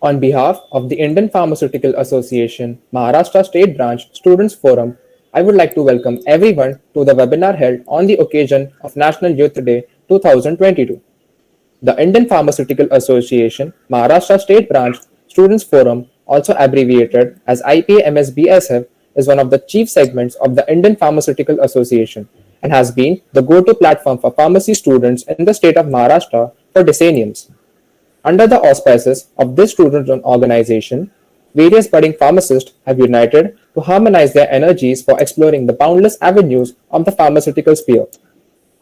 On behalf of the Indian Pharmaceutical Association, Maharashtra State Branch Students Forum, I would like to welcome everyone to the webinar held on the occasion of National Youth Day 2022. The Indian Pharmaceutical Association, Maharashtra State Branch Students Forum, also abbreviated as IPMSBSF, is one of the chief segments of the Indian Pharmaceutical Association and has been the go-to platform for pharmacy students in the state of Maharashtra for decenniums. Under the auspices of this student-run organization, various budding pharmacists have united to harmonize their energies for exploring the boundless avenues of the pharmaceutical sphere.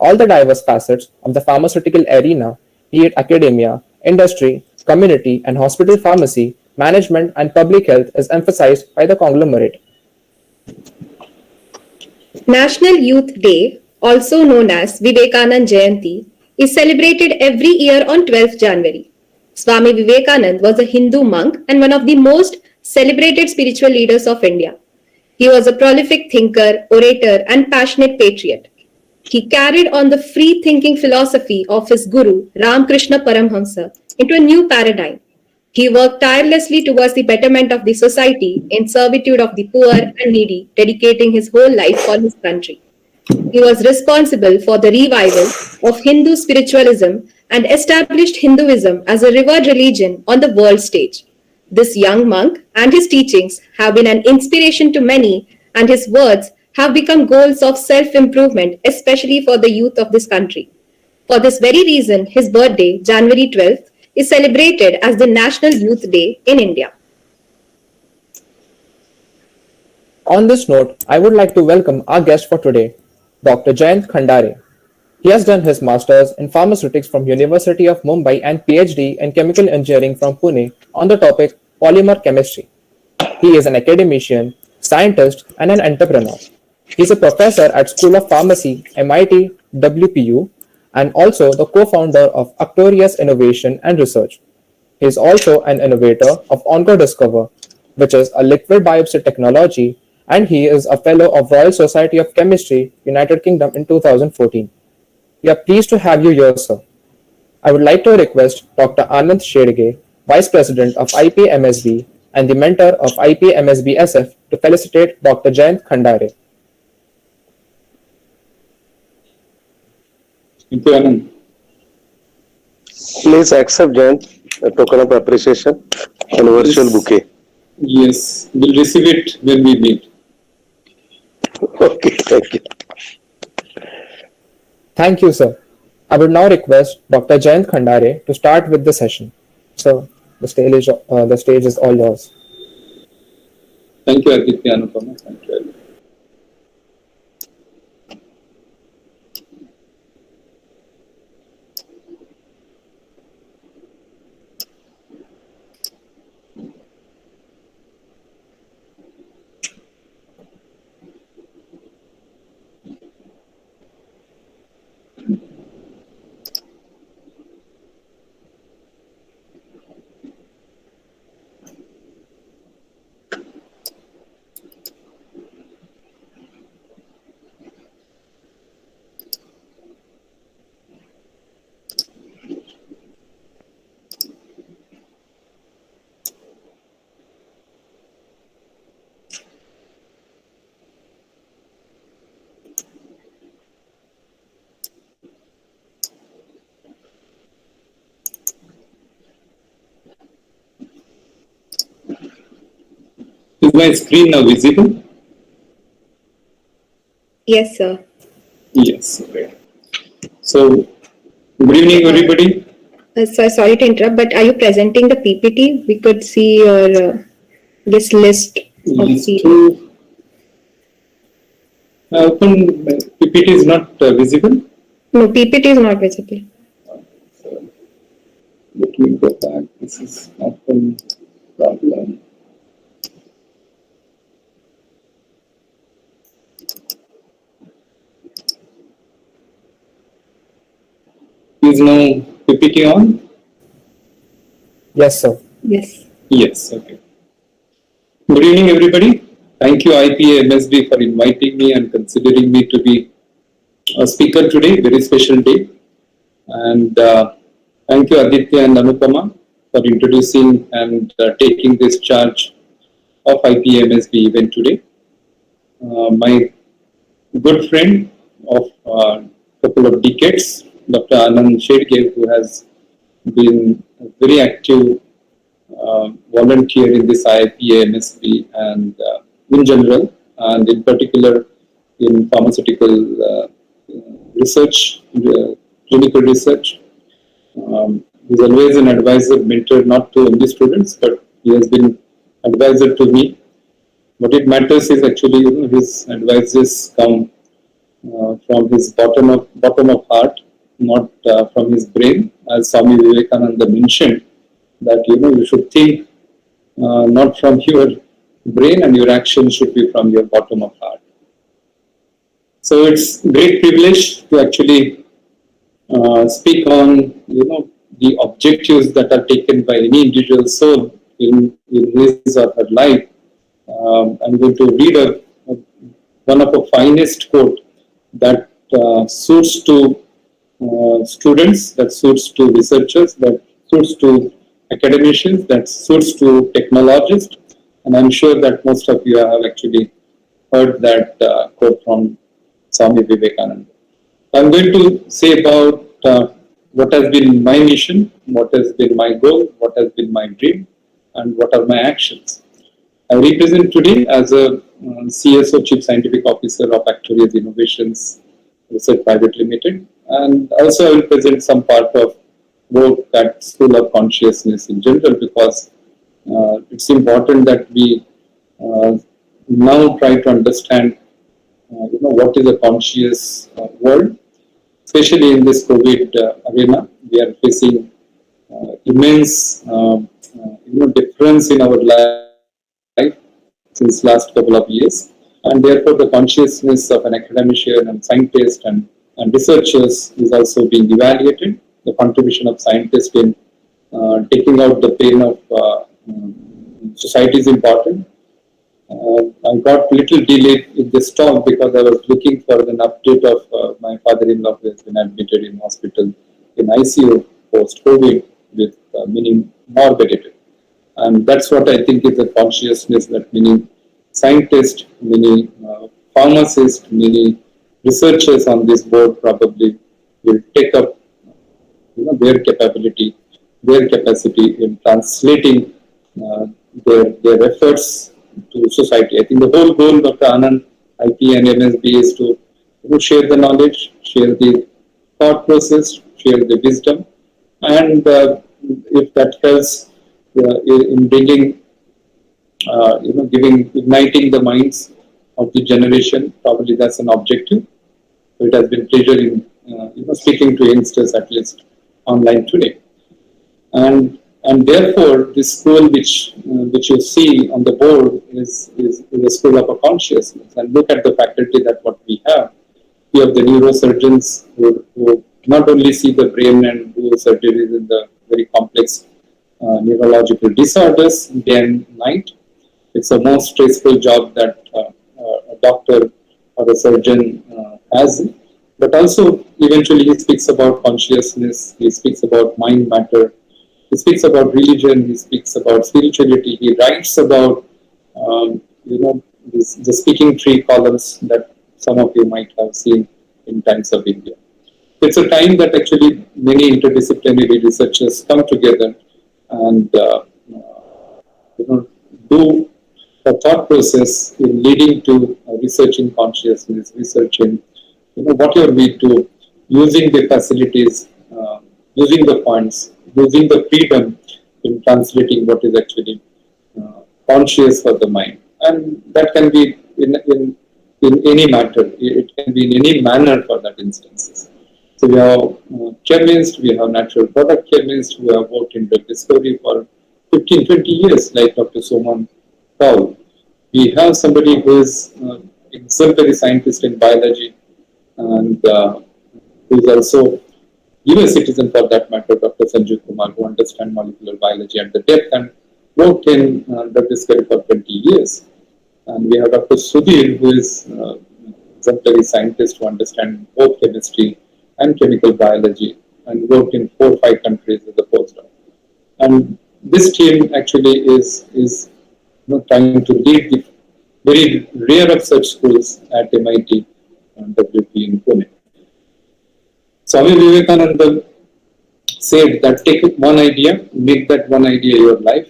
All the diverse facets of the pharmaceutical arena, be it academia, industry, community, and hospital pharmacy, management, and public health, is emphasized by the conglomerate. National Youth Day, also known as Vivekananda Jayanti, is celebrated every year on 12th January. Swami Vivekananda was a Hindu monk and one of the most celebrated spiritual leaders of India. He was a prolific thinker, orator, and passionate patriot. He carried on the free-thinking philosophy of his guru, Ramakrishna Paramhamsa, into a new paradigm. He worked tirelessly towards the betterment of the society in servitude of the poor and needy, dedicating his whole life for his country. He was responsible for the revival of Hindu spiritualism and established Hinduism as a revered religion on the world stage. This young monk and his teachings have been an inspiration to many, and his words have become goals of self-improvement, especially for the youth of this country. For this very reason, his birthday, January 12th, is celebrated as the National Youth Day in India. On this note, I would like to welcome our guest for today, Dr. Giant Khandari. He has done his Masters in Pharmaceutics from University of Mumbai and PhD in Chemical Engineering from Pune on the topic Polymer Chemistry. He is an academician, scientist, and an entrepreneur. He is a professor at School of Pharmacy, MIT, WPU, and also the co-founder of Actorius Innovation and Research. He is also an innovator of OncoDiscover, which is a liquid biopsy technology, and he is a fellow of Royal Society of Chemistry, United Kingdom in 2014. We are pleased to have you here, sir. I would like to request Dr. Anand Shedge, Vice President of IPMSB and the mentor of IPMSBSF, to felicitate Dr. Giant Khandari. Thank you, Anand. Please accept, Giant, a token of appreciation and virtual bouquet. Yes, we'll receive it when we meet. Okay, thank you. Thank you, sir. I would now request Dr. Giant Khandari to start with the session. Sir, the stage is all yours. Thank you, Aditya Anupama. Thank you. Is my screen now visible? Yes, sir. Yes. Okay. So, good evening, everybody. Sorry to interrupt, but are you presenting the PPT? We could see your this list of people. Open PPT is not visible. No, PPT is not visible. So, let me go back. This is not a problem. Is now PPT on? Yes, sir. Yes. Yes, okay. Good evening, everybody. Thank you, IPMSB, for inviting me and considering me to be a speaker today. Very special day. And thank you, Aditya and Anupama, for introducing and taking this charge of IPMSB event today. My good friend of a couple of decades, Dr. Anand Shedge, who has been a very active volunteer in this IPMSB and in general, and in particular in pharmaceutical research, clinical research. He's always an advisor, mentor, not to only students, but he has been advisor to me. What it matters is actually, his advices come from his bottom of heart, not from his brain. As Swami Vivekananda mentioned, that you should think not from your brain, and your action should be from your bottom of heart. So it's great privilege to actually speak on the objectives that are taken by any individual soul in his or her life. I'm going to read one of the finest quote that suits to students, that suits to researchers, that suits to academicians, that suits to technologists, and I'm sure that most of you have actually heard that quote from Swami Vivekananda. I'm going to say about what has been my mission, what has been my goal, what has been my dream, and what are my actions. I represent today as a CSO, Chief Scientific Officer of Actuarius Innovations Research Private Limited, and also I will present some part of work at School of Consciousness in general, because it's important that we now try to understand what is a conscious world, especially in this COVID arena. We are facing immense difference in our life since last couple of years, and therefore the consciousness of an academician and scientist and researchers is also being evaluated. The contribution of scientists in taking out the pain of society is important. I got little delayed in this talk because I was looking for an update of my father-in-law who has been admitted in hospital in ICU post-COVID with many morbidity. And that's what I think is the consciousness, that many scientists, many pharmacists, many researchers on this board probably will take up their capability, their capacity in translating their efforts to society. I think the whole goal of the Anand IP and MSB is to share the knowledge, share the thought process, share the wisdom, and if that helps in bringing, igniting the minds of the generation, probably that's an objective. It has been pleasure in speaking to youngsters, at least online today, and therefore this school which you see on the board is a school of a consciousness. And look at the faculty that what we have. We have the neurosurgeons who not only see the brain and do surgeries in the very complex neurological disorders day and night. It's the most stressful job that a doctor or a surgeon has. But also, eventually, he speaks about consciousness, he speaks about mind matter, he speaks about religion, he speaks about spirituality, he writes about, the speaking tree columns that some of you might have seen in Times of India. It's a time that actually many interdisciplinary researchers come together and do a thought process in leading to research in consciousness, research in whatever we do, using the facilities, using the funds, using the freedom in translating what is actually conscious for the mind. And that can be in any matter, it can be in any manner for that instances. So we have chemists, we have natural product chemists who have worked in drug discovery for 15, 20 years, like Dr. Soman Kaul. We have somebody who is exemplary scientist in biology and who is also US citizen for that matter, Dr. Sanjeev Kumar, who understands molecular biology at the depth and worked in drug discovery for 20 years. And we have Dr. Sudhir, who is exemplary scientist who understands both chemistry and chemical biology and worked in 4 or 5 countries as a postdoc. And this team actually is trying to lead the very rare of such schools at MIT and WP in Pune. Swami Vivekananda said that take one idea, make that one idea your life,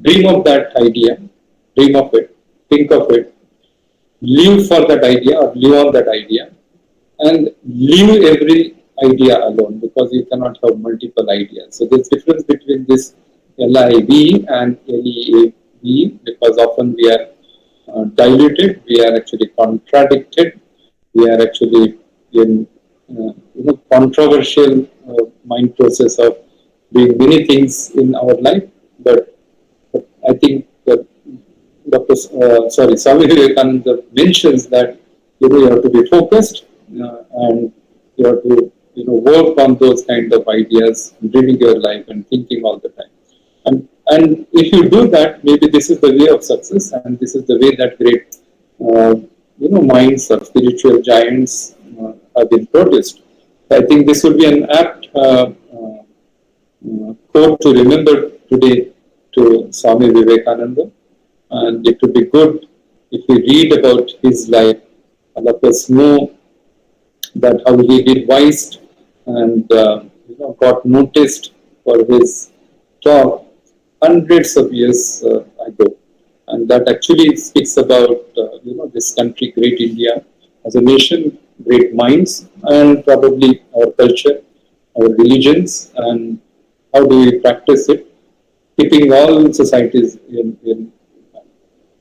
dream of that idea, dream of it, think of it, live for that idea or live on that idea, and leave every idea alone because you cannot have multiple ideas. So there's difference between this LIV and LEAV because often we are diluted, we are actually contradicted, we are actually in controversial mind process of doing many things in our life. But I think that Swami Vivekananda mentions that you have to be focused and you have to work on those kind of ideas, living your life and thinking all the time. And if you do that, maybe this is the way of success, and this is the way that great minds of spiritual giants have been produced. I think this would be an apt quote to remember today to Swami Vivekananda, and it would be good if we read about his life and let us know that how he advised and got noticed for his talk hundreds of years ago, and that actually speaks about this country, great India, as a nation, great minds, and probably our culture, our religions, and how do we practice it, keeping all societies in.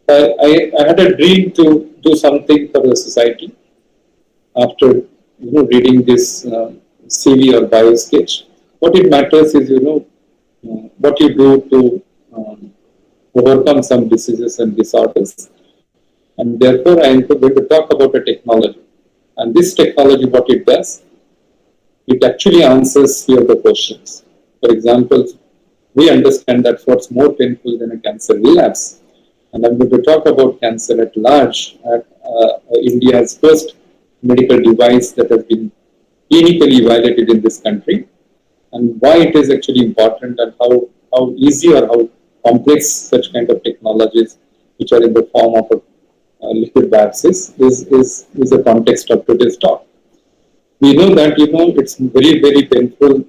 I had a dream to do something for the society after reading this CV or bio sketch. What it matters is what you do to overcome some diseases and disorders. And therefore, I am going to talk about a technology. And this technology, what it does, it actually answers few of the questions. For example, we understand that what's more painful than a cancer relapse. And I'm going to talk about cancer at large, at India's first medical device that has been clinically evaluated in this country, and why it is actually important and how easy or how complex such kind of technologies, which are in the form of a liquid biopsies, is the context of today's talk. We know that it's very, very painful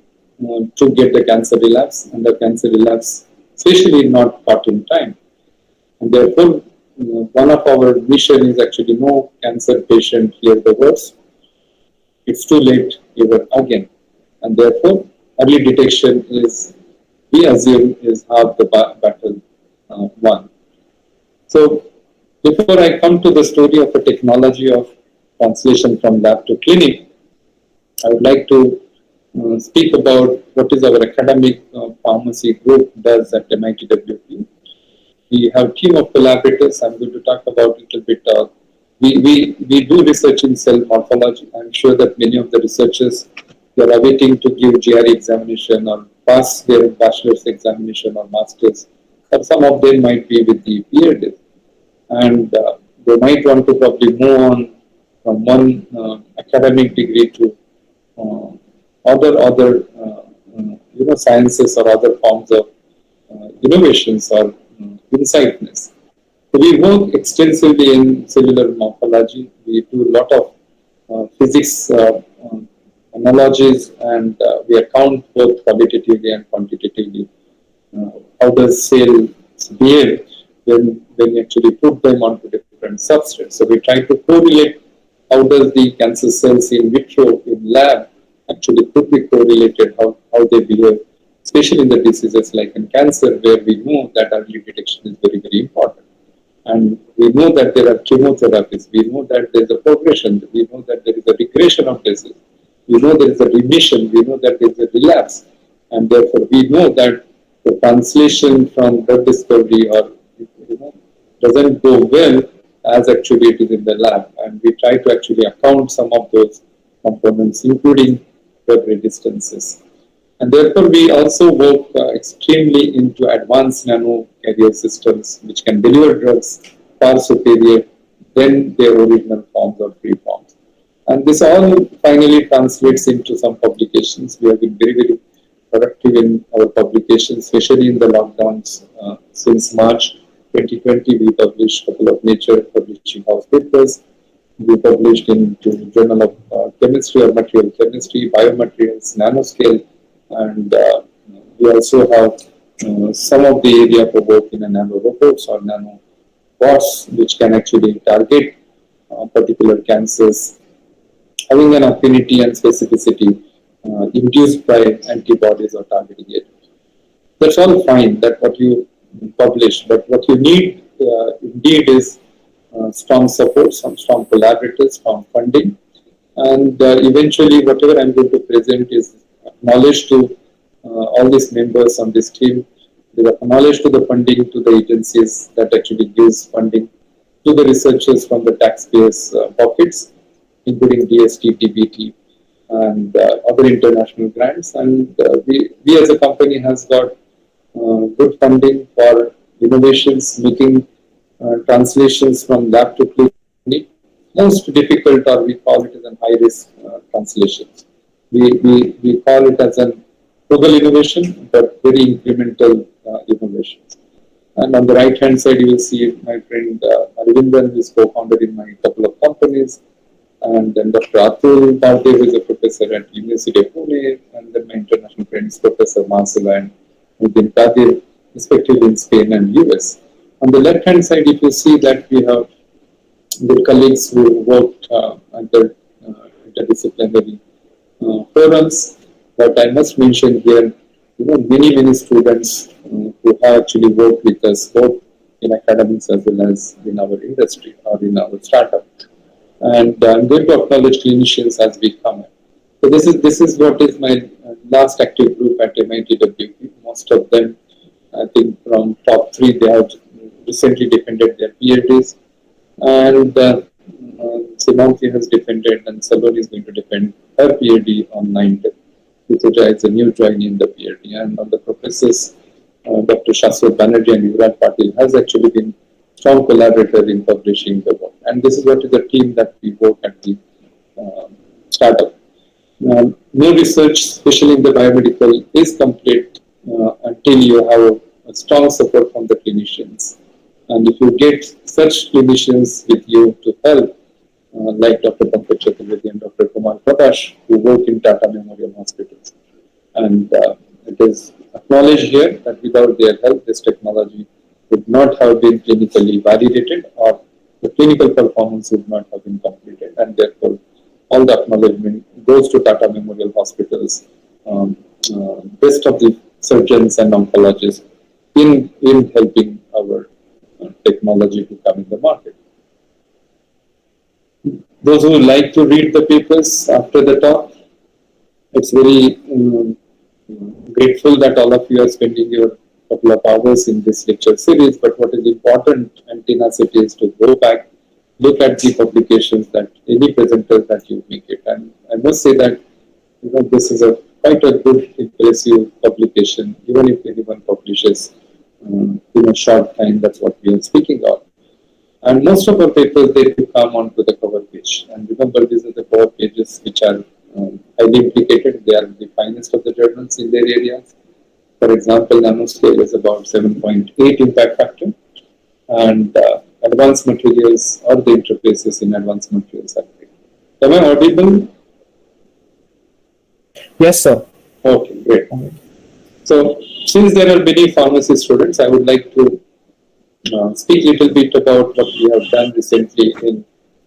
to get the cancer relapse, and the cancer relapse, especially not caught in time. And therefore, one of our mission is actually no cancer patient hear the words. It's too late, ever again. And therefore, early detection is, we assume, is half the battle won. So, before I come to the story of a technology of translation from lab to clinic, I would like to speak about what is our academic pharmacy group does at MIT WP. We have a team of collaborators. I'm going to talk about a little bit. We do research in cell morphology. I'm sure that many of the researchers are awaiting to give GRE examination or pass their bachelor's examination or master's, or some of them might be with the PhD. And they might want to probably move on from one academic degree to other sciences or other forms of innovations or insightness. So we work extensively in cellular morphology. We do a lot of physics analogies, and we account both qualitatively and quantitatively. How does cells behave when you actually put them onto different substrates? So we try to correlate how does the cancer cells in vitro in lab actually could be correlated, how they behave, especially in the diseases like in cancer, where we know that early detection is very, very important. And we know that there are chemotherapies, we know that there is a progression, we know that there is a regression of disease, we know there is a remission, we know that there is a relapse, and therefore we know that the translation from drug discovery or doesn't go well as actually it is in the lab, and we try to actually account some of those components, including drug resistances. And therefore, we also work extremely into advanced nano carrier systems, which can deliver drugs far superior than their original forms or free forms. And this all finally translates into some publications. We have been very, very productive in our publications, especially in the lockdowns. Since March 2020, we published a couple of Nature Publishing House papers. We published into Journal of Chemistry or Material Chemistry, Biomaterials, Nanoscale, and we also have some of the area for work in a nano robots or nano bots, which can actually target particular cancers, having an affinity and specificity induced by antibodies or targeting agents. That's all fine, that what you publish, but what you need indeed is strong support, some strong collaborators, strong funding, and eventually whatever I'm going to present is acknowledged to all these members on this team. They acknowledged to the funding to the agencies that actually gives funding to the researchers from the taxpayers' pockets, including DST, DBT, and other international grants. And we as a company has got good funding for innovations, making translations from lab to clinic. Most difficult, or we call it as a high risk translations. We call it as an frugal innovation, but very incremental innovations. And on the right hand side, you will see my friend Arvindan, who is co-founder in my couple of companies. And then Dr. Atul Bhavde, who is a professor at University of Pune, and then my international friends, Professor Marcelo and Mudin Kadir, respectively in Spain and US. On the left hand side, if you see that we have the colleagues who worked under interdisciplinary forums, but I must mention here, many students who have actually worked with us both in academics as well as in our industry or in our startup. And I'm going to acknowledge clinicians as we come in. So this is what is my last active group at MITWP. Most of them, I think from top 3, they have recently defended their PhDs. And Simonti has defended, and Saloni is going to defend her PhD on 9th. Rituja is a new joinee in the PhD. And on the professors, Dr. Shashwat Banerjee and Yuvraj Patil has actually been strong collaborator in publishing the work. And this is what is the team that we work at the startup. No research, especially in the biomedical, is complete until you have a strong support from the clinicians. And if you get such clinicians with you to help, like Dr. Pankaj Chaturvedi and Dr. Kumar Prakash, who work in Tata Memorial Hospitals. And it is acknowledged here that without their help, this technology would not have been clinically validated, or the clinical performance would not have been completed. And therefore, all the acknowledgement goes to Tata Memorial Hospitals, best of the surgeons and oncologists in helping our technology to come in the market. Those who like to read the papers after the talk, it's very grateful that all of you are spending your couple of hours in this lecture series. But what is important and tenacity is to go back, look at the publications that any presenter that you make it. And I must say that this is quite a good, impressive publication, even if anyone publishes in a short time. That's what we are speaking of. And most of our papers, they do come onto the cover page. And remember, these are the cover pages which are highly implicated. They are the finest of the journals in their areas. For example, nanoscale is about 7.8 impact factor. And advanced materials or the interfaces in advanced materials are great. Am I audible? Yes, sir. Okay, great. So, since there are many pharmacy students, I would like to speak a little bit about what we have done recently,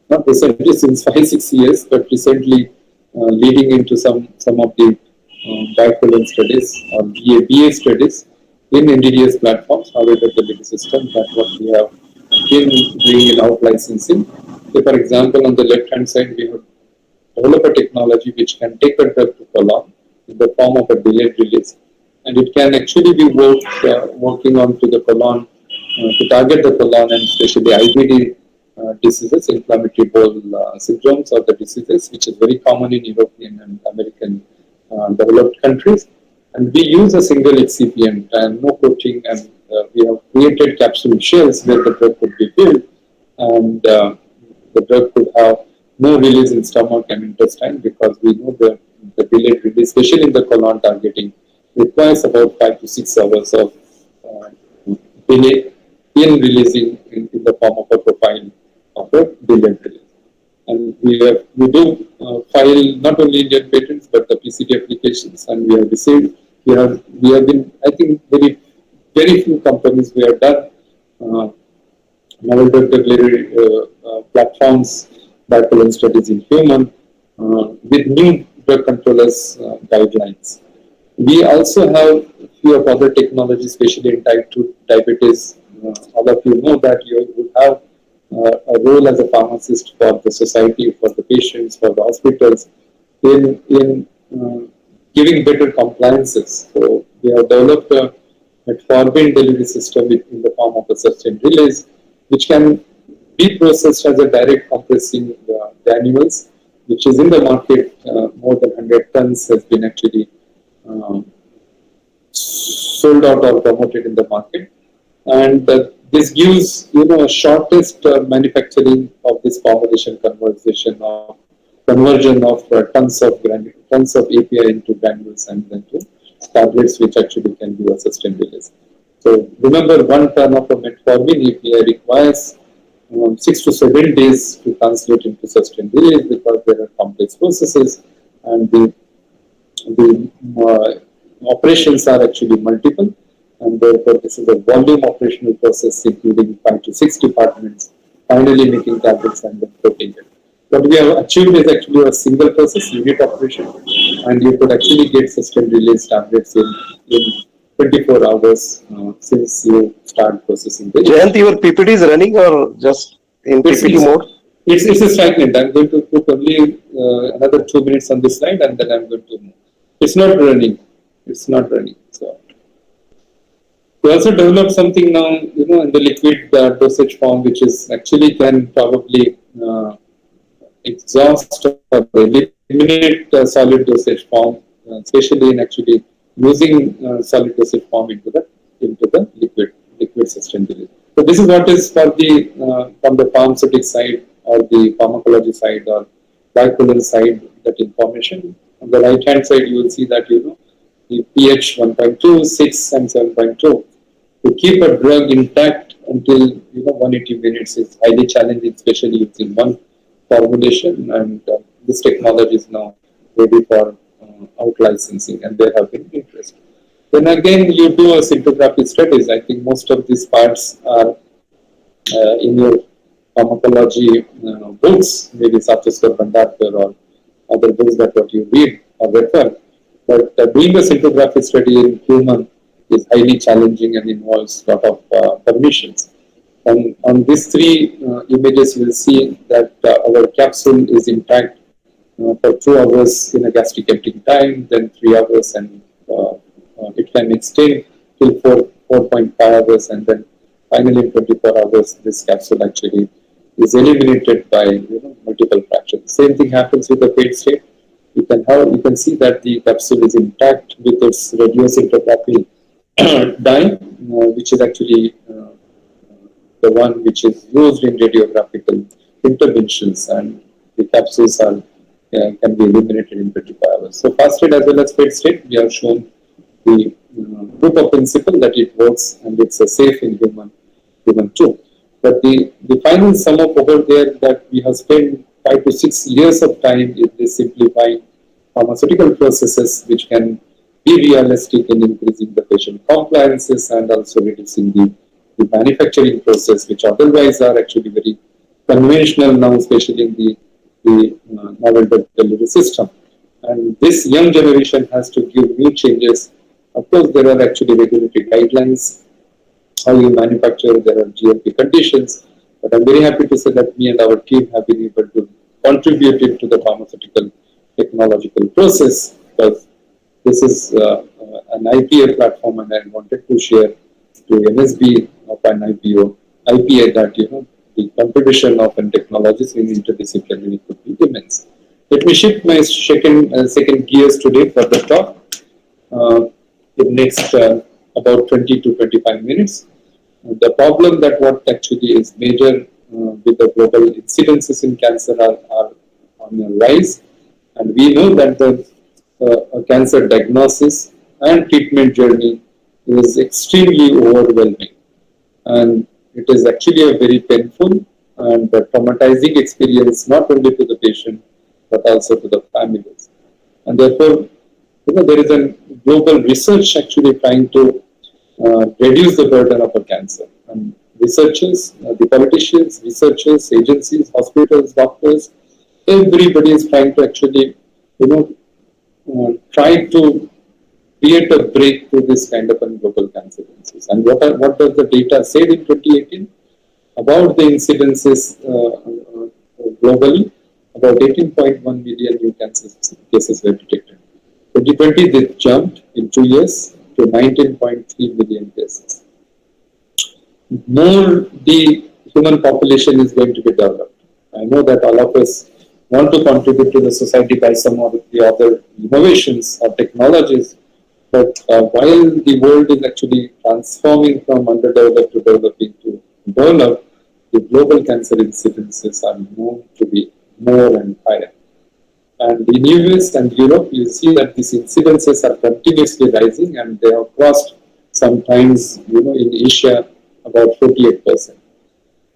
not recently since 5-6 years, but recently leading into some of the bioequivalent studies or BA studies in NDDS platforms, however the legal system that what we have been doing in out licensing. So for example, on the left hand side, we have developed a technology which can take a drug to colon in the form of a delayed release, and it can actually be working on to the colon to target the colon, and especially IBD diseases, inflammatory bowel syndromes or the diseases, which is very common in European and American developed countries. And we use a single excipient and no coating, and we have created capsule shells where the drug could be filled, and the drug could have no release in stomach and intestine, because we know the delayed release, especially in the colon targeting, requires about 5 to 6 hours of uh, delay in releasing in the form of a profile of a brilliant release. And we do file not only Indian patents but the PCT applications, and we have received. We have been, I think, very few companies we have done novel drug delivery platforms, bipolar studies in human with new drug controllers guidelines. We also have a few of other technologies, especially in type 2 diabetes. All of you know that you would have a role as a pharmacist for the society, for the patients, for the hospitals, in giving better compliances. So we have developed a metformin delivery system in the form of a sustained release, which can be processed as a direct compressing granules, which is in the market. More than 100 tons has been actually sold out or promoted in the market, and this gives a shortest manufacturing of this formulation conversion of tons of API into granules and then to tablets, which actually can be a sustained release. So remember, 1 ton of a metformin API requires 6 to 7 days to translate into sustained release, because there are complex processes and the operations are actually multiple, and therefore this is a volume operational process including 5 to 6 departments, finally making tablets and then coating it. What we have achieved is actually a single process unit operation, and you could actually get sustained release tablets in 24 hours since you start processing the Jayant, your PPT is running or just in PPT mode? It's a stagnant. I'm going to put only another 2 minutes on this slide, and then I'm going to move. It's not running. It's not running. So we also developed something now, in the liquid dosage form, which is actually can probably exhaust or eliminate solid dosage form, especially in actually using solid dosage form into the liquid sustained release. So this is what is for the from the pharmaceutic side or the pharmacology side or bipolar side, that information. On the right hand side, you will see that the pH 1.2, 6, and 7.2. To keep a drug intact until 180 minutes is highly challenging, especially using one formulation, and this technology is now ready for out licensing, and there have been interest. Then again, you do a scintigraphy studies. I think most of these parts are in your pharmacology books, maybe Satyaskar Bhandarkar or other books that what you read or refer. But doing a scintigraphy study in human is highly challenging and involves a lot of permissions. On these 3 images, you will see that our capsule is intact for 2 hours in a gastric emptying time, then 3 hours, and it can extend till 4.5 hours, and then finally in 24 hours, this capsule actually is eliminated by multiple fractions. Same thing happens with the fade state. You can see that the capsule is intact with its radioscintigraphy dye, which is actually the one which is used in radiographical interventions, and the capsules are can be eliminated in 25 hours. So fast state as well as fade state, we have shown the proof of principle that it works and it's safe in human too. But the final sum up over there that we have spent 5 to 6 years of time in this simplifying pharmaceutical processes, which can be realistic in increasing the patient compliances and also reducing the manufacturing process, which otherwise are actually very conventional now, especially in the novel drug delivery system. And this young generation has to give new changes. Of course, there are actually regulatory guidelines, how you manufacture, there are GMP conditions, but I'm very happy to say that me and our team have been able to contribute into the pharmaceutical technological process, because this is an IPA platform, and I wanted to share to NSB of an IPA that the contribution of technologies in interdisciplinary could be immense. Let me shift my second gears today for the talk. In next about 20 to 25 minutes. The problem that what actually is major with the global incidences in cancer are on the rise, and we know that the cancer diagnosis and treatment journey is extremely overwhelming, and it is actually a very painful and traumatizing experience, not only to the patient but also to the families. And therefore, there is a global research actually trying to reduce the burden of a cancer. And researchers, the politicians, researchers, agencies, hospitals, doctors, everybody is trying to actually, try to create a break to this kind of a global cancer incidences. And what does the data say in 2018 about the incidences globally? About 18.1 million new cancer cases were detected. 2020, they jumped in 2 years to 19.3 million cases. More the human population is going to be developed. I know that all of us want to contribute to the society by some of the other innovations or technologies, but while the world is actually transforming from underdeveloped to developing to developed, the global cancer incidences are known to be more and higher. And in US and Europe, you see that these incidences are continuously rising, and they have crossed sometimes, in Asia, about 48%.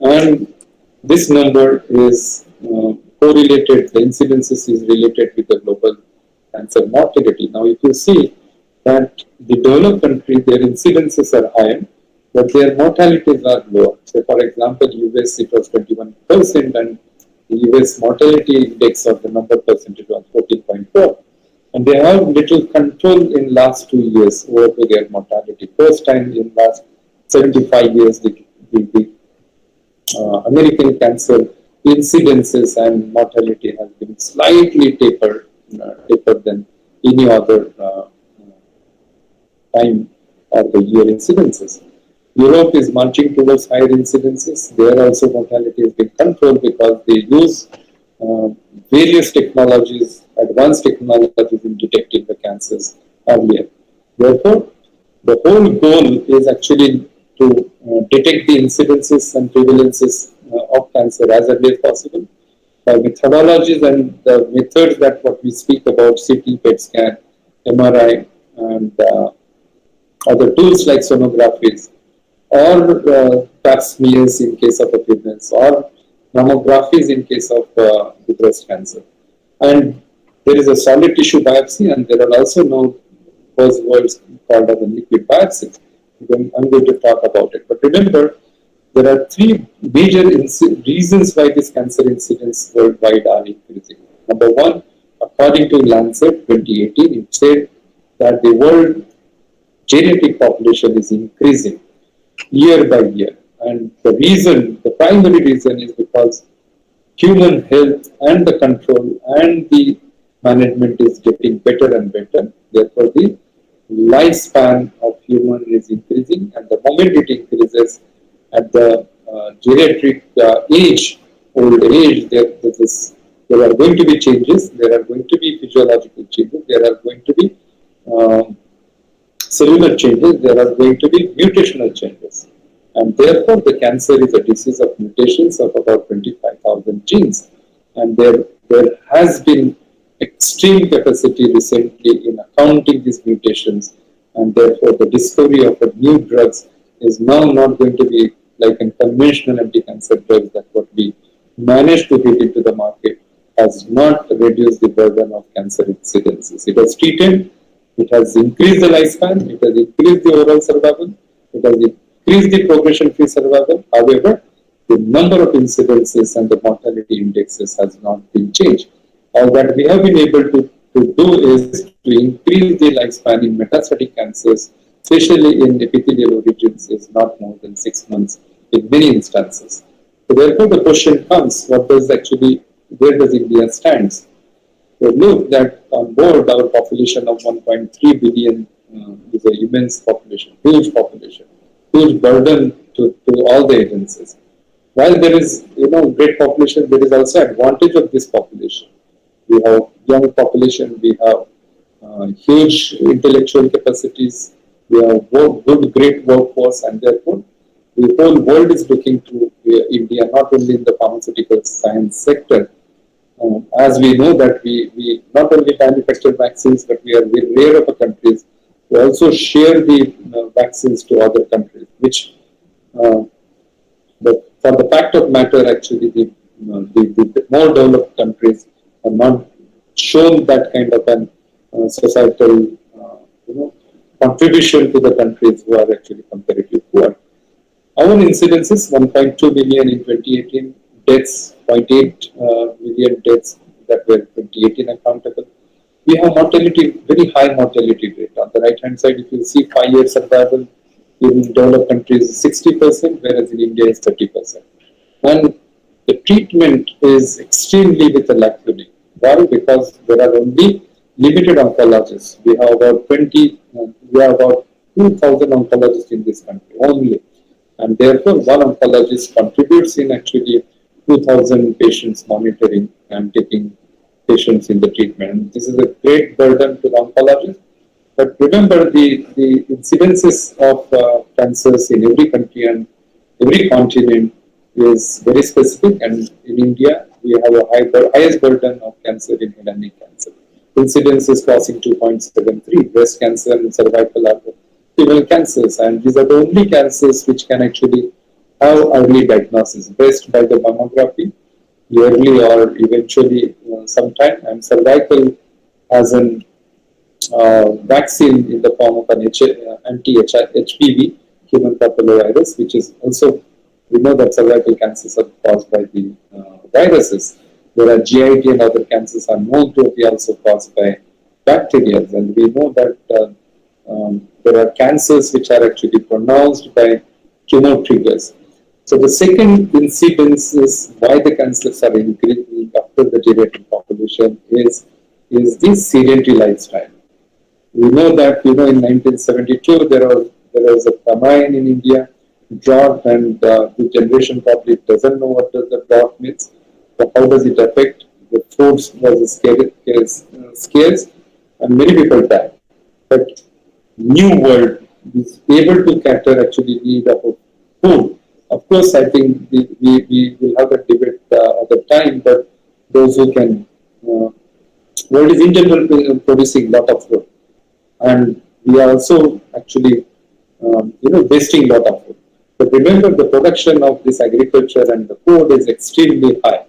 And this number is correlated, the incidences is related with the global cancer mortality. Now, if you see that the developed country, their incidences are higher, but their mortalities are lower. So, for example, US, it was 21%, and the US mortality index of the number percentage was 14.4. And they have little control in last 2 years over their mortality. First time in last 75 years, the American cancer incidences and mortality has been slightly tapered than any other time of the year incidences. Europe is marching towards higher incidences. There also mortality has been controlled because they use various technologies, advanced technologies in detecting the cancers earlier. Therefore, the whole goal is actually to detect the incidences and prevalences of cancer as early as possible by methodologies and the methods that what we speak about, CT, PET scan, MRI, and other tools like sonographies, or pap smears in case of a pregnancy, or mammographies in case of the breast cancer. And there is a solid tissue biopsy, and there are also now buzzwords called as a liquid biopsy. I'm going to talk about it. But remember, there are three major reasons why this cancer incidence worldwide are increasing. Number one, according to Lancet 2018, it said that the world genetic population is increasing year by year. And the primary reason is because human health and the control and the management is getting better and better. Therefore, the lifespan of human is increasing, and the moment it increases at the geriatric old age, there are going to be changes, there are going to be physiological changes, there are going to be cellular changes, there are going to be mutational changes. And therefore, the cancer is a disease of mutations of about 25,000 genes. And there has been extreme capacity recently in accounting these mutations. And therefore, the discovery of new drugs is now not going to be like in conventional anti-cancer drugs that what we managed to get into the market has not reduced the burden of cancer incidences. It has treated, it has increased the lifespan, it has increased the overall survival, it has increased the progression-free survival. However, the number of incidences and the mortality indexes has not been changed. All that we have been able to do is to increase the lifespan in metastatic cancers, especially in epithelial regions, is not more than 6 months in many instances. So therefore, the question comes: where does India stand? So look that on board, our population of 1.3 billion is an immense population, huge burden to all the agencies. While there is great population, there is also advantage of this population. We have young population, we have huge intellectual capacities, we have great workforce, and therefore the whole world is looking to India, not only in the pharmaceutical science sector. As we know that we not only manufacture vaccines, but we are very rare of countries to also share the vaccines to other countries, which uh, for the fact of matter, actually, the more developed countries have not shown that kind of an societal, contribution to the countries who are actually comparatively poor. Our incidences 1.2 million in 2018, deaths 0.8 million deaths that were 2018 accountable. We have mortality, very high mortality rate. On the right hand side, if you see 5-year survival in developed countries is 60%, whereas in India is 30%. And the treatment is extremely with a lacuna. Why? Because there are only limited oncologists. We have about 2,000 oncologists in this country only. And therefore, one oncologist contributes in actually 2,000 patients monitoring and taking patients in the treatment. And this is a great burden to the oncologist. But remember, the incidences of cancers in every country and every continent is very specific. And in India, we have a highest burden of cancer in head and neck cancer. Incidence is crossing 2.73. Breast cancer and cervical are the female cancers, and these are the only cancers which can actually have early diagnosis. Breast by the mammography, yearly or eventually sometime, and cervical has an vaccine in the form of an anti-HPV, human papillomavirus, which is also, we know that cervical cancers are caused by the viruses, whereas GIT and other cancers are known to be also caused by bacteria. And we know that there are cancers which are actually pronounced by tumor triggers. So the second incidence is why the cancers are increasing after the geriatric population is the sedentary lifestyle. We know that in 1972 there was a famine in India, drought, and the generation probably doesn't know what does the drought means. But how does it affect the foods? Was scarce, and many people died. But new world is able to cater actually need of food. Of course, I think we will have a debate at the time, but those who can, world is in general producing a lot of food, and we are also actually, wasting a lot of food. But remember, the production of this agriculture and the food is extremely high,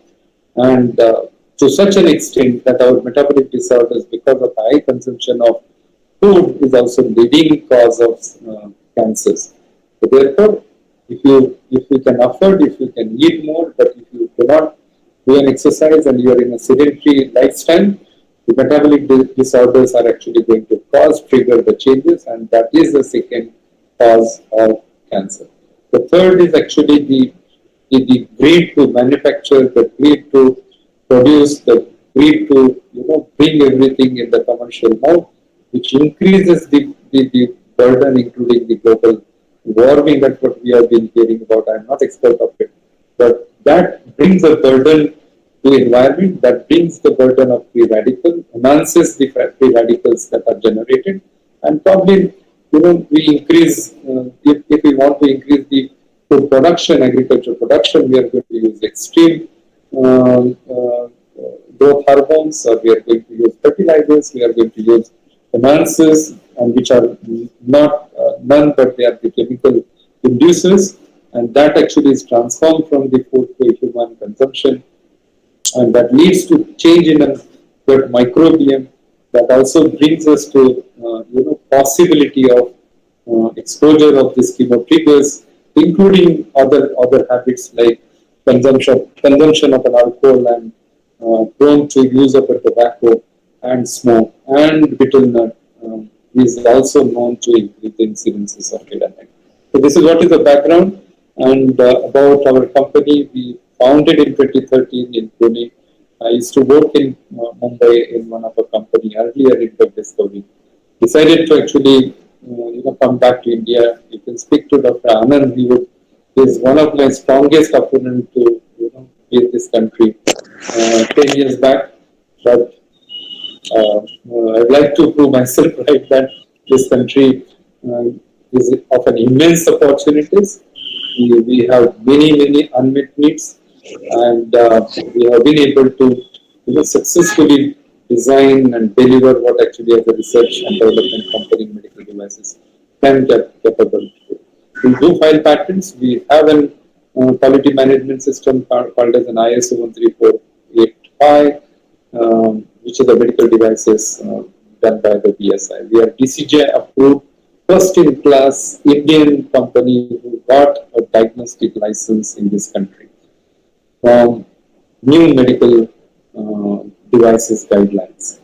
and to such an extent that our metabolic disorders, because of high consumption of food, is also leading cause of cancers. So therefore, if you can afford, if you can eat more, but if you cannot do an exercise and you are in a sedentary lifestyle, the metabolic disorders are actually going to trigger the changes, and that is the second cause of cancer. The third is actually the greed to manufacture, the greed to produce, the greed to bring everything in the commercial mode, which increases the burden, including the global warming that what we have been hearing about. I am not expert of it, but that brings a burden to environment, that brings the burden of free radical, enhances the free radicals that are generated, and probably we increase, if we want to increase the food production, agricultural production, we are going to use extreme growth hormones, or we are going to use fertilizers, we are going to use enhancers, and which are not none, but they are the chemical inducers, and that actually is transformed from the food to human consumption, and that leads to change in a gut microbiome. That also brings us to possibility of exposure of these chemo triggers, including other habits like consumption of an alcohol, and prone to use of a tobacco and smoke, and betel nut is also known to increase the incidences of head and neck. So this is what is the background, and about our company. We founded in 2013 in Pune. I used to work in Mumbai in one of a company earlier in drug discovery. Decided to actually come back to India. You can speak to Dr. Anand. He is one of my strongest opponents to lead this country 10 years back. But I'd like to prove myself right that this country is of an immense opportunities. We have many unmet needs, and we have been able to successfully design and deliver what actually as a research and development company in medical devices can capable. We do file patents. We have an quality management system called as an ISO 13485, which is the medical devices done by the BSI. We are DCJ approved, first in class Indian company who got a diagnostic license in this country from new medical devices guidelines.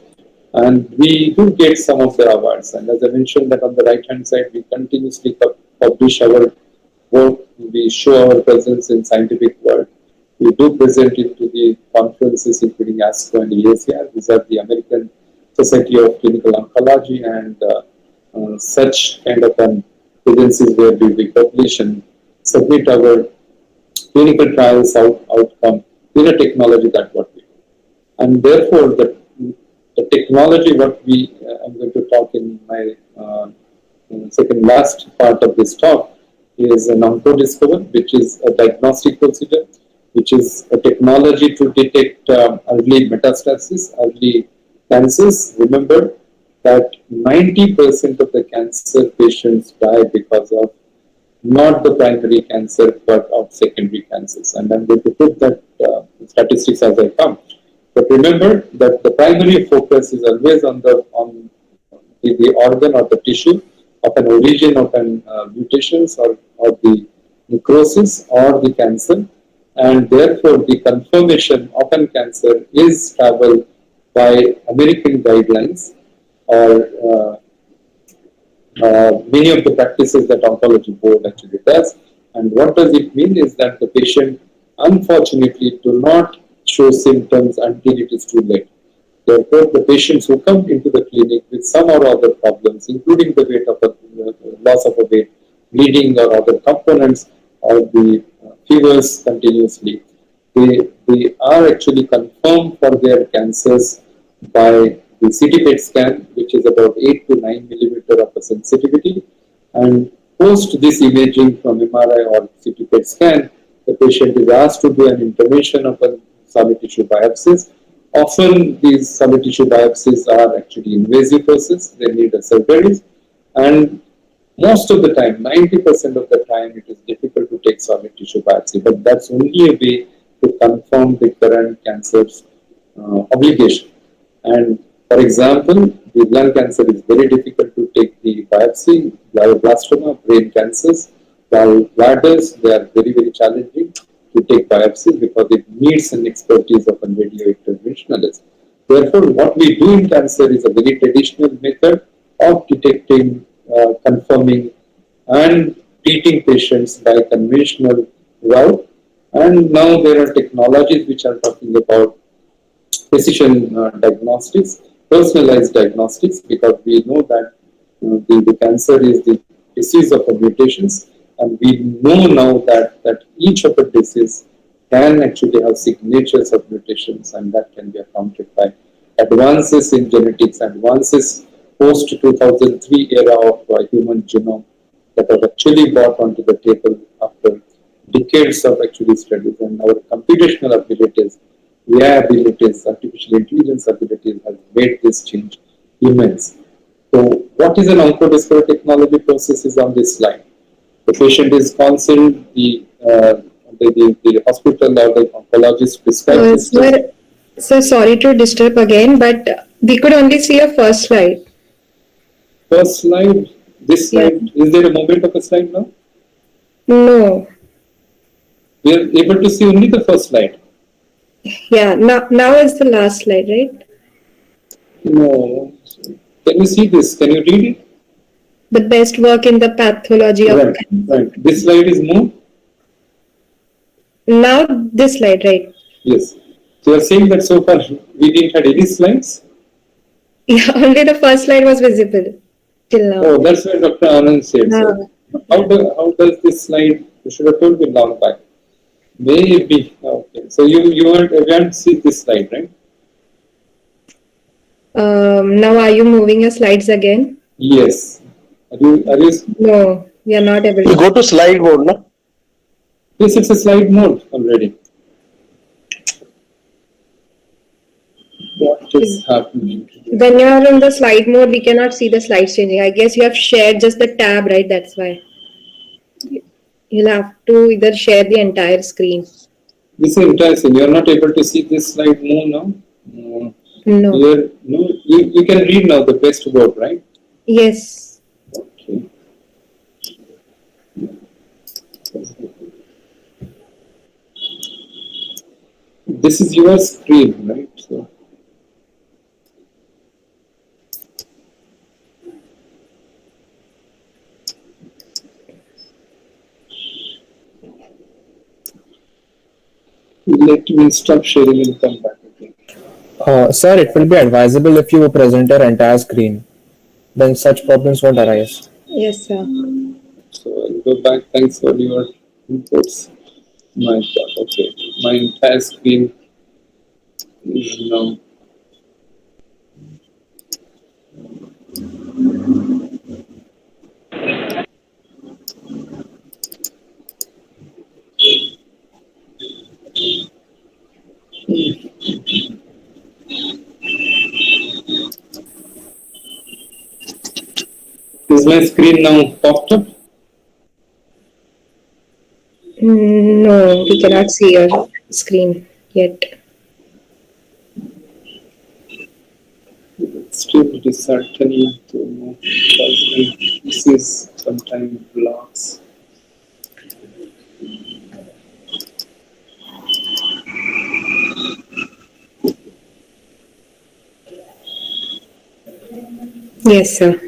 And we do get some of the awards. And as I mentioned that on the right hand side, we continuously publish our work. We show our presence in scientific world. We do present into the conferences including ASCO and EACR. These are the American Society of Clinical Oncology and such kind of agencies where we publish and submit our clinical trials outcome in a technology that what we do. And therefore, the technology what I'm going to talk in my second last part of this talk is an OncoDiscover, which is a diagnostic procedure, which is a technology to detect early metastasis, early cancers. Remember that 90% of the cancer patients die because of not the primary cancer, but of secondary cancers. And I'm going to put that statistics as I come. But remember that the primary focus is always on the organ or the tissue of an origin of an mutations or the necrosis or the cancer. And therefore, the confirmation of an cancer is traveled by American guidelines or many of the practices that oncology board actually does. And what does it mean is that the patient unfortunately do not show symptoms until it is too late. Therefore, the patients who come into the clinic with some or other problems, including the loss of a weight, bleeding or other components, or the fevers continuously, they are actually confirmed for their cancers by the CT PET scan, which is about 8 to 9 millimeter of a sensitivity. And post this imaging from MRI or CT PET scan, the patient is asked to do an intervention of a solid tissue biopsies. Often these solid tissue biopsies are actually invasive process. They need a surgery. And most of the time, 90% of the time, it is difficult to take solid tissue biopsy. But that's only a way to confirm the current cancer's obligation. And for example, the lung cancer is very difficult to take the biopsy, glioblastoma, brain cancers, while bladders, they are very, very challenging to take biopsies because it needs an expertise of a radio interventionalist. Therefore, what we do in cancer is a very traditional method of detecting, confirming, and treating patients by conventional route. And now there are technologies which are talking about precision diagnostics, personalized diagnostics, because we know that the cancer is the disease of mutations, and we know now that each of the disease can actually have signatures of mutations, and that can be accounted by advances in genetics, advances post 2003 era of human genome that are actually brought onto the table after decades of actually studies, and our computational abilities, AI abilities, artificial intelligence abilities have made this change immense. So what is an OncoDiscover technology process is on this slide. The patient is consulted, the hospital or the oncologist prescribes this. So sorry to disturb again, but we could only see a first slide. First slide, this slide, is there a moment of a slide now? No. We are able to see only the first slide. Yeah, now is the last slide, right? No. Can you see this? Can you read it? The best work in the pathology of Right, cancer. right. This slide is moved? Now this slide, right? Yes. So you are saying that so far we didn't have any slides? Yeah, only the first slide was visible till now. Oh, that's what Dr. Anand said. So how does this slide, you should have told me long back. Maybe. Okay. So you haven't seen this slide, right? Now are you moving your slides again? Yes. Are you? No, we are not able You to. go to slide mode, na? Yes, it's a slide mode already. What? what is happening? When you are in the slide mode, we cannot see the slides changing. I guess you have shared just the tab, right? That's why. You'll have to either share the entire screen. This is interesting. You are not able to see this slide more now. No. You can read now the best word, right? Yes. Okay. This is your screen, right? So, let me stop sharing and come back again. Sir, it will be advisable if you present your entire screen. Then such problems won't arise. Yes, sir. So I'll go back. Thanks for your inputs. My God, okay. My entire screen is now. Is my screen now popped up? No, we cannot see your screen yet. Still disheartening to know because this is sometimes blocks. Yes, sir.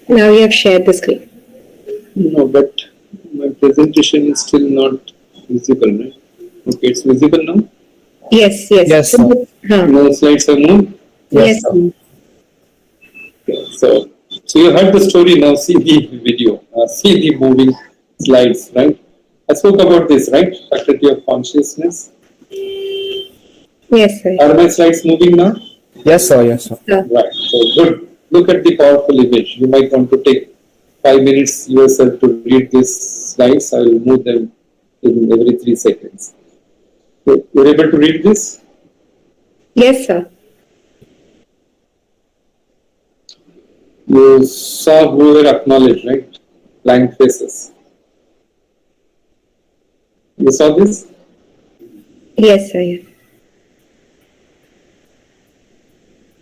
Now you have shared the screen. No, but my presentation is still not visible, right? Okay, it's visible now. Yes, yes. Yes, sir. Huh. No slides have moved. Yes, Yes. sir. Okay, so you heard the story. Now see the video. See the moving slides, right? I spoke about this, right? Faculty of consciousness. Yes, sir. Are my slides moving now? Yes, sir. Yes, sir. Sir. Right. So good. Look at the powerful image. You might want to take 5 minutes yourself to read these slides. I will move them in every 3 seconds. So you're able to read this? Yes, sir. You saw whoever acknowledged, right? Blank faces. You saw this? Yes, sir. Yeah.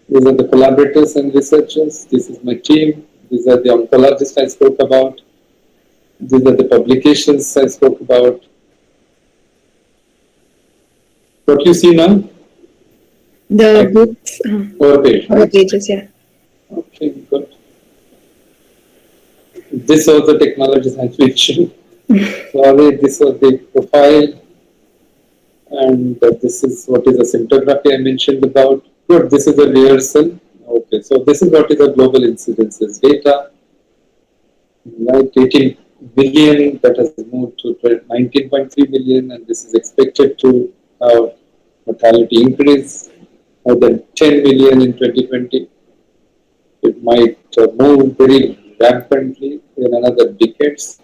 These are the collaborators and researchers. This is my team. These are the oncologists I spoke about. These are the publications I spoke about. What you see now? The books, Over page, the right? pages, yeah. Okay, good. This was the technologies I mentioned. Sorry, this was the profile. And this is what is a symptography I mentioned about. Good, this is a rehearsal. Okay, so this is what is a global incidences data. Right, 18 billion that has moved to 19.3 billion, and this is expected to have mortality increase more than 10 million in 2020. It might move very rampantly in another decades.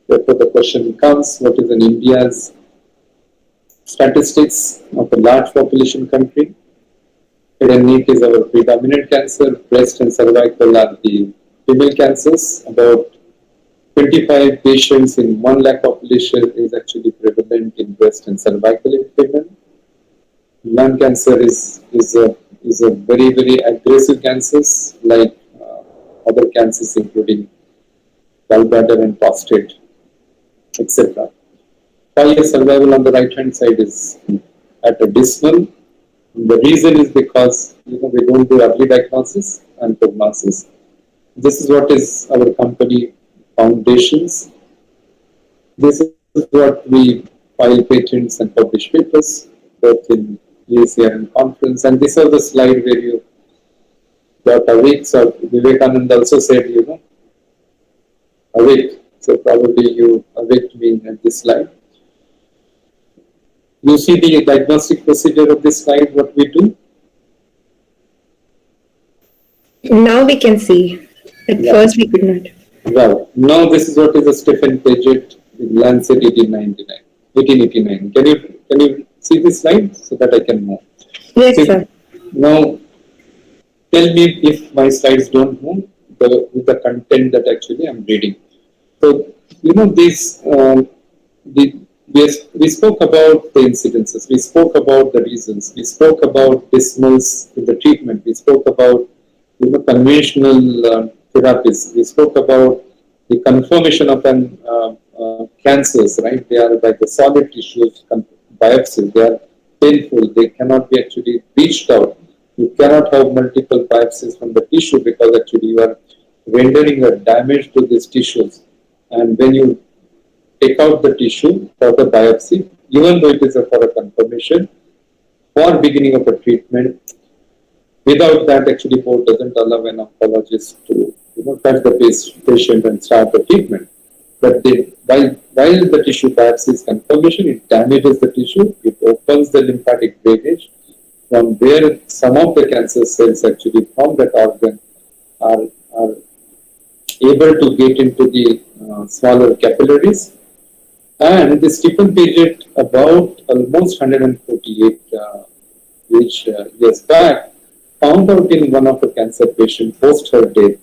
Therefore, the question comes: what is in India's statistics of a large population country? Head and neck is our predominant cancer. Breast and cervical are the female cancers. About 25 patients in 1 lakh population is actually prevalent in breast and cervical in women. Lung cancer is a very aggressive cancers like other cancers including gallbladder and prostate, etc. 5-year survival on the right hand side is at a dismal. The reason is because we don't do early diagnosis and prognosis. This is what is our company foundations. This is what we file patents and publish papers, both in ACR and conference. And this is the slide where you got awake. So Vivekananda also said, awake. So probably you awaked me at this slide. You see the diagnostic procedure of this slide, what we do? Now we can see. At first we could not. Well, now this is what is a Stephen Paget in Lancet 1889. Can you see this slide so that I can move? Yes, See, sir. Now, tell me if my slides don't move with the content that actually I'm reading. So, we spoke about the incidences, we spoke about the reasons, we spoke about dismals in the treatment, we spoke about conventional therapies, we spoke about the confirmation of an cancers, right? They are like the solid tissues biopsies, they are painful, they cannot be actually reached out. You cannot have multiple biopsies from the tissue because actually you are rendering a damage to these tissues. And when you take out the tissue for the biopsy, even though it is for a confirmation, for beginning of a treatment, without that actually board doesn't allow an oncologist to touch the patient and start the treatment. But while the tissue biopsy is confirmation, it damages the tissue, it opens the lymphatic drainage from where some of the cancer cells actually from that organ are able to get into the smaller capillaries. And the Stephen Paget, about almost 148 years back, found out in one of the cancer patients post her death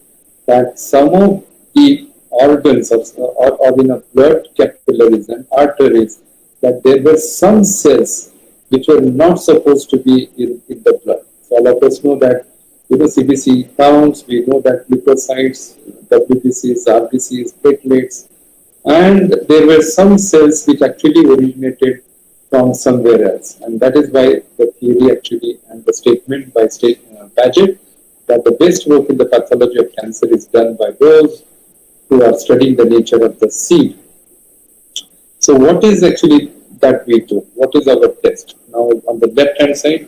that some of the organs or in a blood capillaries and arteries, that there were some cells which were not supposed to be in the blood. So all of us know that CBC counts, we know that leukocytes, WBCs, RBCs, platelets, and there were some cells which actually originated from somewhere else. And that is why the theory actually and the statement by Paget that the best work in the pathology of cancer is done by those who are studying the nature of the seed. So what is actually that we do? What is our test? Now on the left hand side,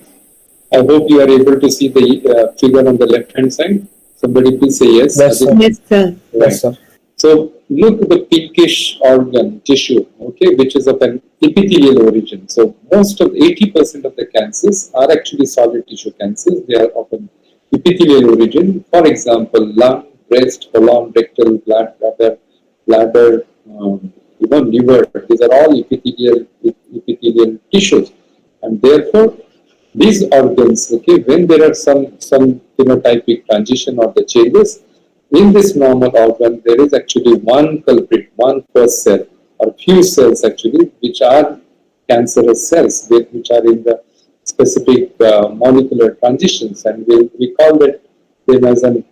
I hope you are able to see the figure on the left hand side. Somebody please say yes. Yes, sir. Yes, sir. Right. Yes, sir. So look at the pinkish organ tissue, okay, which is of an epithelial origin. So most of 80% of the cancers are actually solid tissue cancers. They are of an epithelial origin. For example, lung, breast, colon, rectal, bladder, liver. These are all epithelial tissues, and therefore these organs, okay, when there are some phenotypic transition or the changes in this normal organ, there is actually one culprit, one first cell or few cells actually which are cancerous cells, which are in the specific molecular transitions, and we call them as an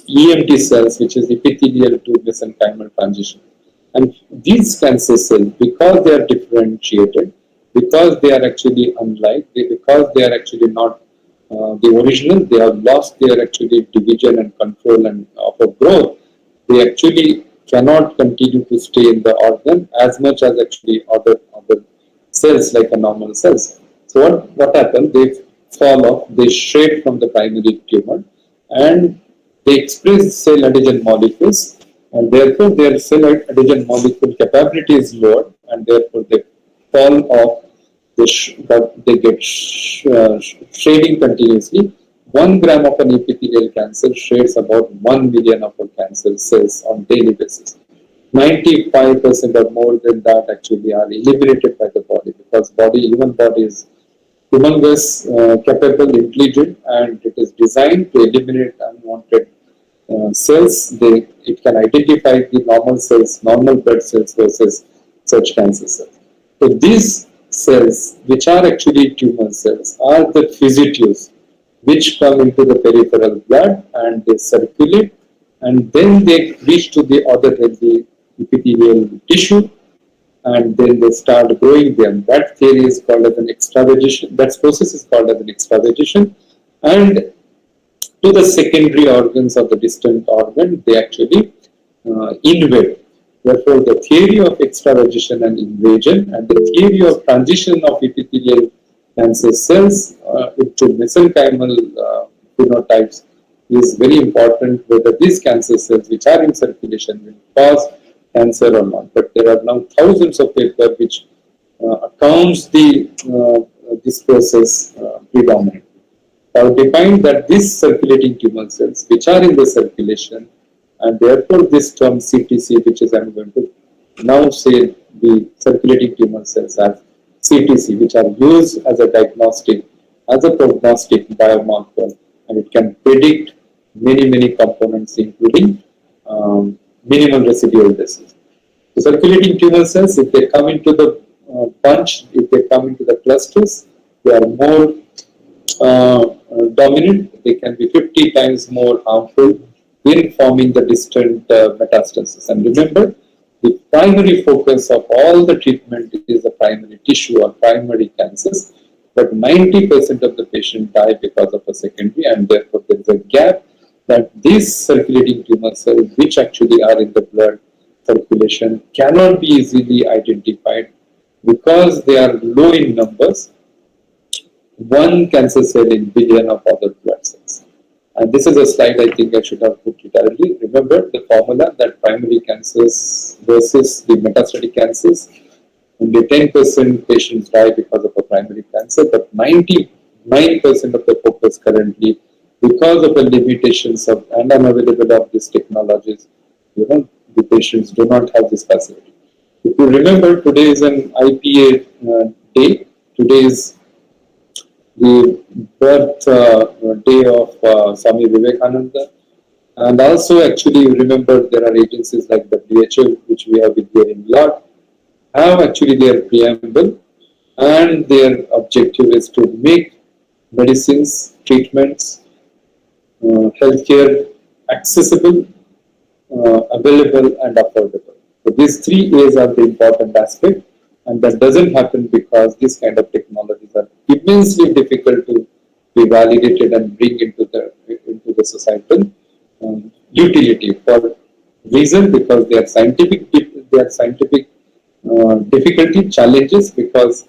EMT cells, which is epithelial to mesenchymal transition. And these cancer cells, because they are differentiated, because they are actually unlike, because they are actually not the original, they have lost their actually division and control and of a growth, they actually cannot continue to stay in the organ as much as actually other cells like a normal cells. So what happens? They fall off, they shred from the primary tumor, and they express cell adhesion molecules, and therefore their cell adhesion molecule capability is lower, and therefore they fall off. They get shading continuously. 1 gram of an epithelial cancer shades about 1 million of our cancer cells on daily basis. 95% or more than that actually are eliminated by the body, because human body is humongous, capable, intelligent, and it is designed to eliminate unwanted cells. It can identify the normal cells, normal blood cells versus such cancer cells. So these cells, which are actually tumor cells, are the physicians which come into the peripheral blood and they circulate, and then they reach to the other healthy epithelial tissue, and then they start growing them. That theory is called as an extravasation. That process is called as an extravasation, and to the secondary organs of the distant organ, they actually invade. Therefore, the theory of extravasation and invasion and the theory of transition of epithelial cancer cells into mesenchymal phenotypes is very important, whether these cancer cells which are in circulation will cause cancer or not. But there are now thousands of papers which accounts this process predominantly. I'll define that these circulating tumor cells which are in the circulation, and therefore this term CTC, which is I'm going to now say the circulating tumor cells as CTC, which are used as a diagnostic as a prognostic biomarker, and it can predict many components, including minimal residual disease. The circulating tumor cells, if they come into the bunch, if they come into the clusters, they are more dominant. They can be 50 times more harmful in forming the distant metastasis. And remember, the primary focus of all the treatment is the primary tissue or primary cancers, but 90% of the patients die because of a secondary, and therefore there is a gap that these circulating tumor cells, which actually are in the blood circulation, cannot be easily identified because they are low in numbers, one cancer cell in billion of other blood cells. And this is a slide I think I should have put it early. Remember the formula that primary cancers versus the metastatic cancers. Only 10% patients die because of a primary cancer, but 99% of the focus currently, because of the limitations of and unavailability of these technologies, the patients do not have this facility. If you remember, today is an IPA day. Today is the birth day of Swami Vivekananda. And also, actually, you remember there are agencies like WHO, which we have been hearing a lot, have actually their preamble, and their objective is to make medicines, treatments, healthcare accessible, available, and affordable. So these three A's are the important aspect, and that doesn't happen because these kind of technologies are immensely difficult to be validated and bring into the societal utility for reason because they are scientific difficulty challenges because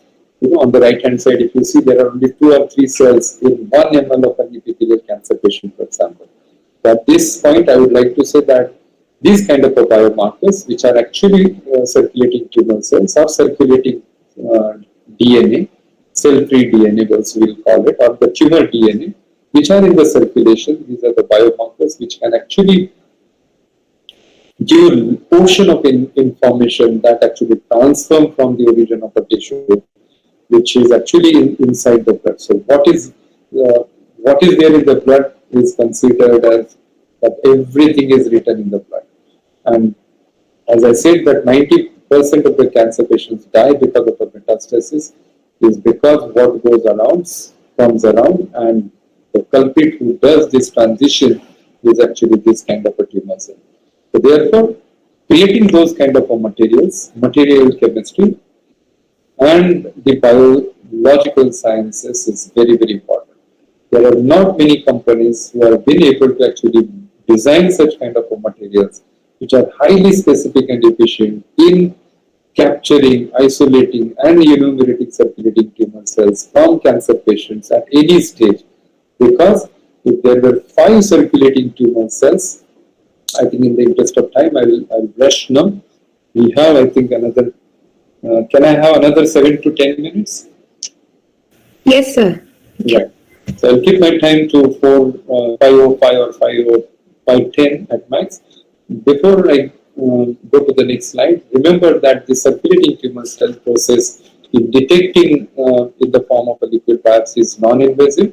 on the right hand side if you see there are only 2 or 3 cells in 1 ml of an epithelial cancer patient, for example. So at this point I would like to say that these kind of biomarkers, which are actually circulating tumor cells or circulating DNA, cell-free DNA, as we'll call it, or the tumor DNA, which are in the circulation. These are the biomarkers which can actually give a portion of information that actually transform from the origin of the tissue, which is actually inside the blood. So what is there in the blood is considered as that everything is written in the blood. And as I said, that 90% of the cancer patients die because of a metastasis is because what goes around comes around, and the culprit who does this transition is actually this kind of a tumor cell. So therefore, creating those kind of materials, material chemistry, and the biological sciences is very important. There are not many companies who have been able to actually design such kind of materials which are highly specific and efficient in capturing, isolating, and enumerating circulating tumor cells from cancer patients at any stage. Because if there were 5 circulating tumor cells, I think in the interest of time, I'll rush now. We have, I think, another. Can I have another 7 to 10 minutes? Yes, sir. Right. So I'll keep my time to 5:05 or 5:10 at max. Before I go to the next slide, remember that the circulating tumor cell process in detecting in the form of a liquid biopsy is non-invasive,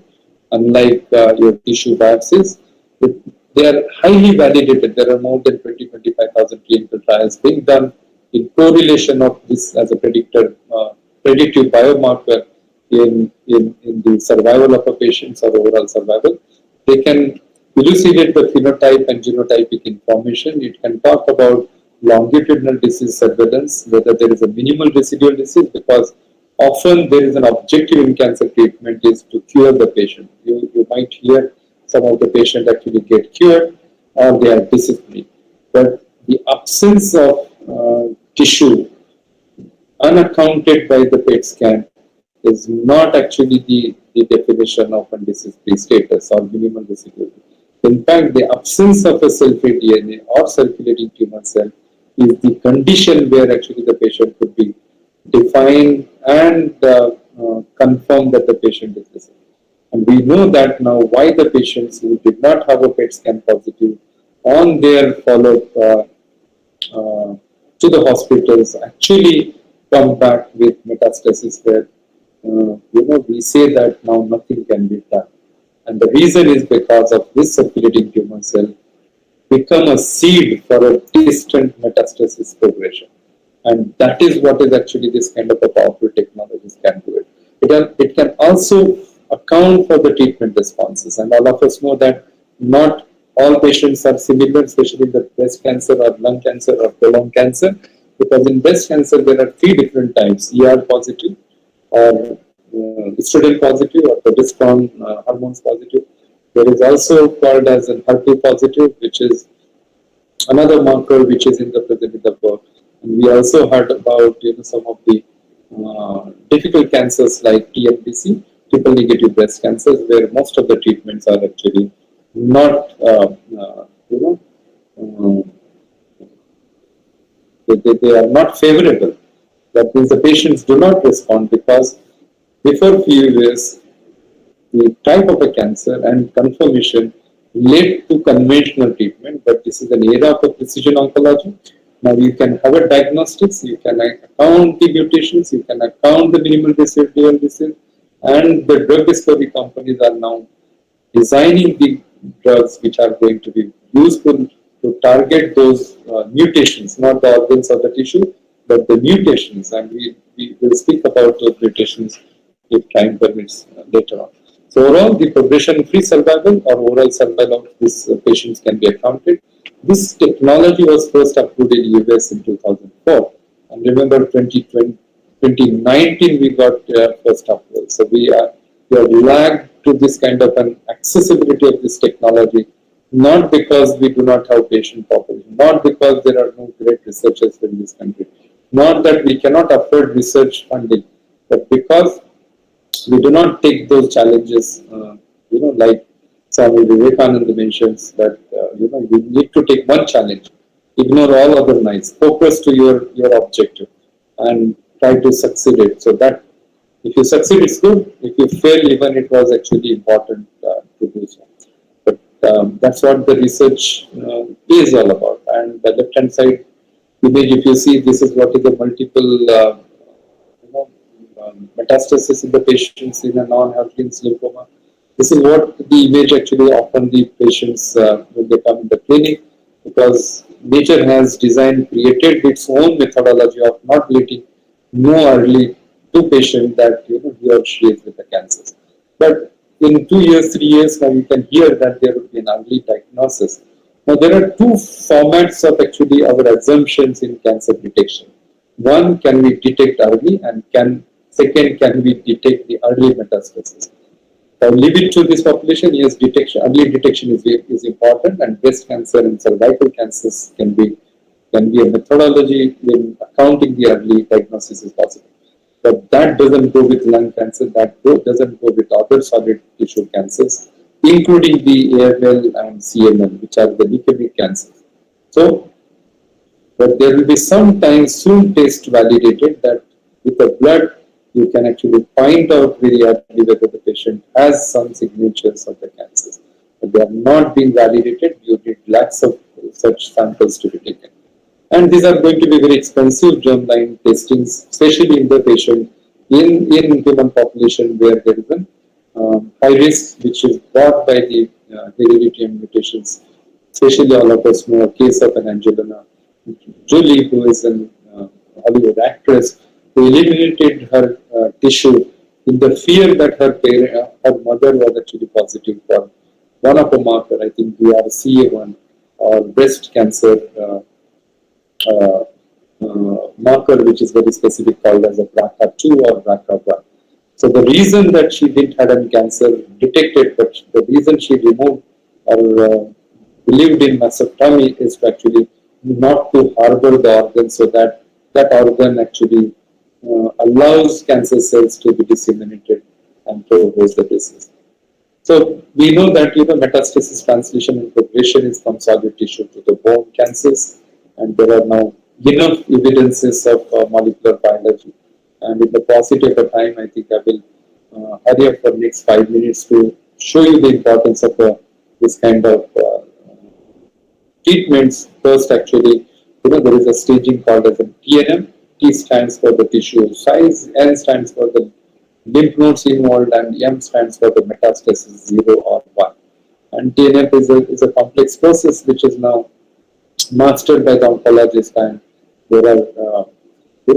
unlike your tissue biopsies. They are highly validated. There are more than 25,000 clinical trials being done in correlation of this as a predictive biomarker in the survival of a patient's or overall survival. They can elucidate the phenotype and genotypic information. It can talk about longitudinal disease surveillance, whether there is a minimal residual disease, because often there is an objective in cancer treatment is to cure the patient. You might hear some of the patients actually get cured or they are disease-free. But the absence of tissue unaccounted by the PET scan is not actually the definition of a disease-free status or minimal residual. In fact, the absence of a cell-free DNA or circulating tumor cell is the condition where actually the patient could be defined and confirm that the patient is diseased. And we know that now why the patients who did not have a PET scan positive on their follow-up to the hospitals actually come back with metastasis where we say that now nothing can be done. And the reason is because of this circulating tumor cell become a seed for a distant metastasis progression. And that is what is actually this kind of a powerful technologies can do it. It can also account for the treatment responses. And all of us know that not all patients are similar, especially the breast cancer or lung cancer or colon cancer, because in breast cancer there are three different types: ER positive, or estrogen positive, or progesterone hormones positive. There is also called as an HER2 positive, which is another marker which is in the present in the book. And we also heard about some of the difficult cancers like TNBC, triple negative breast cancers, where most of the treatments are actually not uh, they are not favorable. That means the patients do not respond because before few years the type of a cancer and confirmation led to conventional treatment, but this is an era of precision oncology. Now you can have a diagnostics, you can account the mutations, you can account the minimal residual disease, and the drug discovery companies are now designing the drugs which are going to be useful to target those mutations, not the organs or the tissue, but the mutations. And we will speak about those mutations if time permits later on. So overall, the progression-free survival or overall survival of these patients can be accounted. This technology was first approved in US in 2004. And remember, 2019 we got first approval. So we are lagged to this kind of an accessibility of this technology, not because we do not have patient population, not because there are no great researchers in this country, not that we cannot afford research funding, but because we do not take those challenges, like Swami Vivekananda mentions that, you need to take one challenge, ignore all other nights, focus to your objective and try to succeed it. So that if you succeed, it's good. If you fail, even it was actually important to do so. But that's what the research is all about. And the left-hand side image, if you see, this is what is the multiple metastasis in the patients in a non-Hodgkin's lymphoma. This is what the image actually often the patients when they come in the clinic, because nature has designed, created its own methodology of not letting know early to patient that he or she is with the cancers. But in 2 years, 3 years now, you can hear that there will be an early diagnosis. Now there are two formats of actually our assumptions in cancer detection. One, can we detect early, and second, can we detect the early metastasis? I leave it to this population. Yes, early detection is important, and breast cancer and cervical cancers can be a methodology in accounting the early diagnosis is possible. But that doesn't go with lung cancer, that doesn't go with other solid tissue cancers, including the AML and CML, which are the leukemic cancers. So, but there will be sometimes soon test validated that with the blood, you can actually find out very early whether the patient has some signatures of the cancers. But they are not being validated. You need lakhs of such samples to be taken. And these are going to be very expensive germline testings, especially in the patient in human population where there is a high risk which is brought by the hereditary mutations. Especially all of us know a case of an Angelina Jolie, who is an Hollywood actress, who eliminated her tissue in the fear that her mother was actually positive for one of the marker, I think BRCA1 or breast cancer marker, which is very specific, called as a BRCA2 or BRCA1. So the reason that she didn't have any cancer detected, but the reason she removed or believed in mastectomy is to actually not to harbor the organ, so that that organ actually allows cancer cells to be disseminated and propose the disease. So we know that metastasis, translation, and progression is from solid tissue to the bone cancers, and there are now enough evidences of molecular biology. And in the paucity of time, I think I will hurry up for next 5 minutes to show you the importance of this kind of treatments. First, actually, there is a staging called as a TNM. T stands for the tissue size, N stands for the lymph nodes involved, and M stands for the metastasis 0 or 1. And TNF is a complex process which is now mastered by the oncologist, and there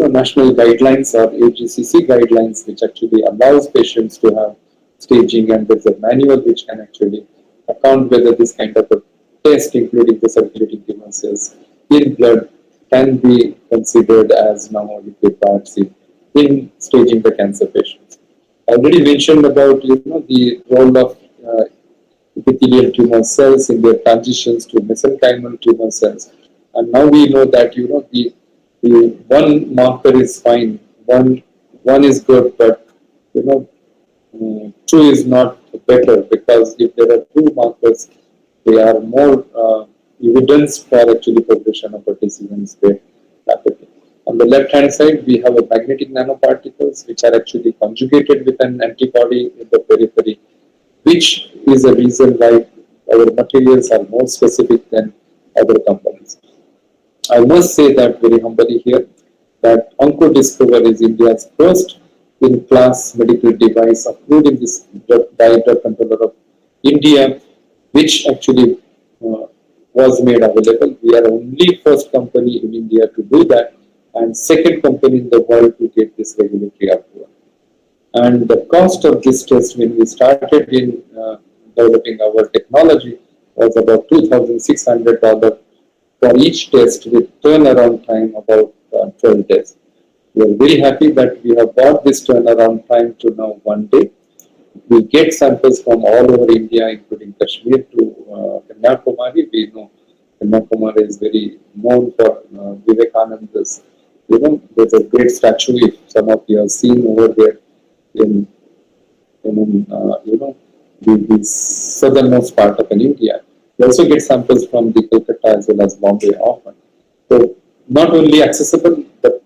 are national guidelines or AGCC guidelines which actually allows patients to have staging, and there's a manual which can actually account whether this kind of a test, including the circulating tumor cells in blood, can be considered as now a liquid biopsy in staging the cancer patients. I already mentioned about the role of epithelial tumor cells in their transitions to mesenchymal tumor cells, and now we know that the one marker is fine, one is good, but two is not better, because if there are two markers, they are more evidence for actually progression of a disease and spread rapidly. On the left hand side, we have a magnetic nanoparticles which are actually conjugated with an antibody in the periphery, which is a reason why our materials are more specific than other companies. I must say that very humbly here, that OncoDiscover is India's first in-class medical device approved in this drug controller of India, which actually was made available. We are only first company in India to do that, and second company in the world to get this regulatory approval. And the cost of this test when we started in developing our technology was about $2,600 for each test, with turnaround time about 12 days. We are very happy that we have brought this turnaround time to now 1 day. We get samples from all over India, including Kashmir to Kanyakumari. We know Kanyakumari is very known for Vivekananda's. There's a great statue, if some of you have seen over there in the southernmost part of India. We also get samples from the Kolkata as well as Bombay often. So not only accessible but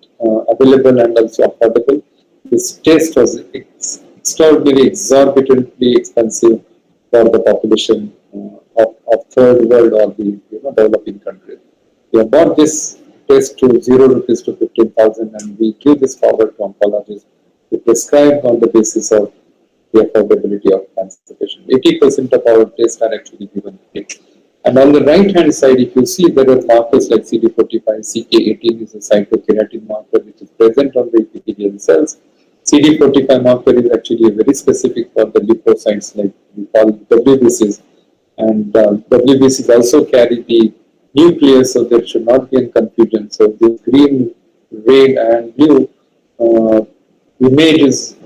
available and also affordable. This test was extraordinarily exorbitantly expensive for the population of third world or the developing countries. We have bought this test to 0 rupees to 15,000, and we give this forward to oncologists to prescribe on the basis of the affordability of cancer patients. 80% of our tests are actually given free. And on the right hand side, if you see, there are markers like CD45, CK18 is a cytokeratin marker which is present on the epithelial cells. CD45 marker is actually very specific for the lymphocytes, like we call WBCs. And WBCs also carry the nucleus, so there should not be any confusion. So the green, red, and blue image is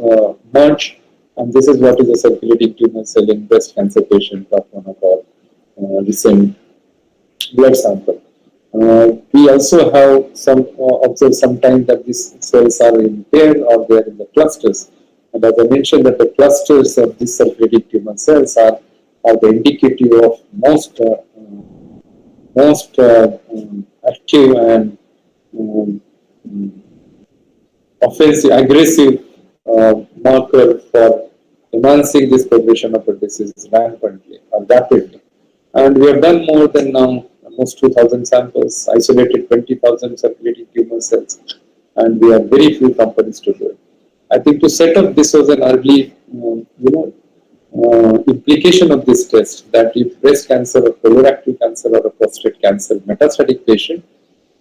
merged, and this is what is a circulating tumor cell in breast cancer patient of one of our recent blood sample. We also have observed sometimes that these cells are in pair or they are in the clusters. And as I mentioned, that the clusters of these circulating tumor cells are the indicative of most active and offensive, aggressive marker for enhancing this progression of a disease rampantly or rapidly. And we have done more than now almost 2,000 samples, isolated 20,000 circulating tumor cells, and we have very few companies to do it. I think to set up this was an early, implication of this test, that if breast cancer or colorectal cancer or a prostate cancer metastatic patient,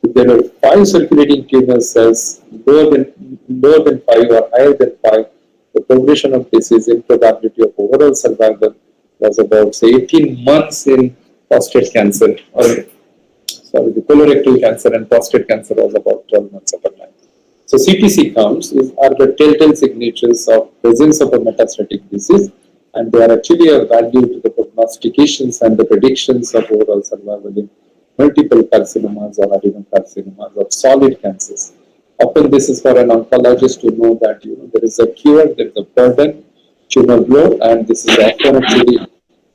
if there are 5 circulating tumor cells lower than 5 or higher than 5, the progression of disease in probability of overall survival was about, say, 18 months in prostate cancer, or sorry, the colorectal cancer and prostate cancer was about 12 months of a life. So CTC counts are the telltale signatures of presence of a metastatic disease, and they are actually a value to the prognostications and the predictions of overall survival in multiple carcinomas or adenocarcinomas of solid cancers. Often this is for an oncologist to know that there is a cure, there is a burden, tumor load, and this is often actually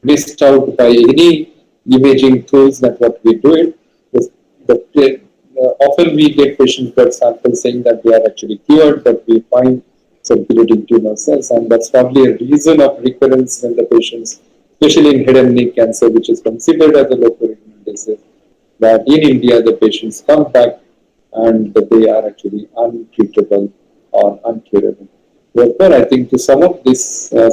missed out by any imaging tools that what we do it. Often we get patient blood samples saying that they are actually cured, but we find circulating tumor cells, and that's probably a reason of recurrence when the patients, especially in head and neck cancer, which is considered as a local disease, that in India the patients come back and they are actually untreatable or uncurable. Therefore, I think to some of these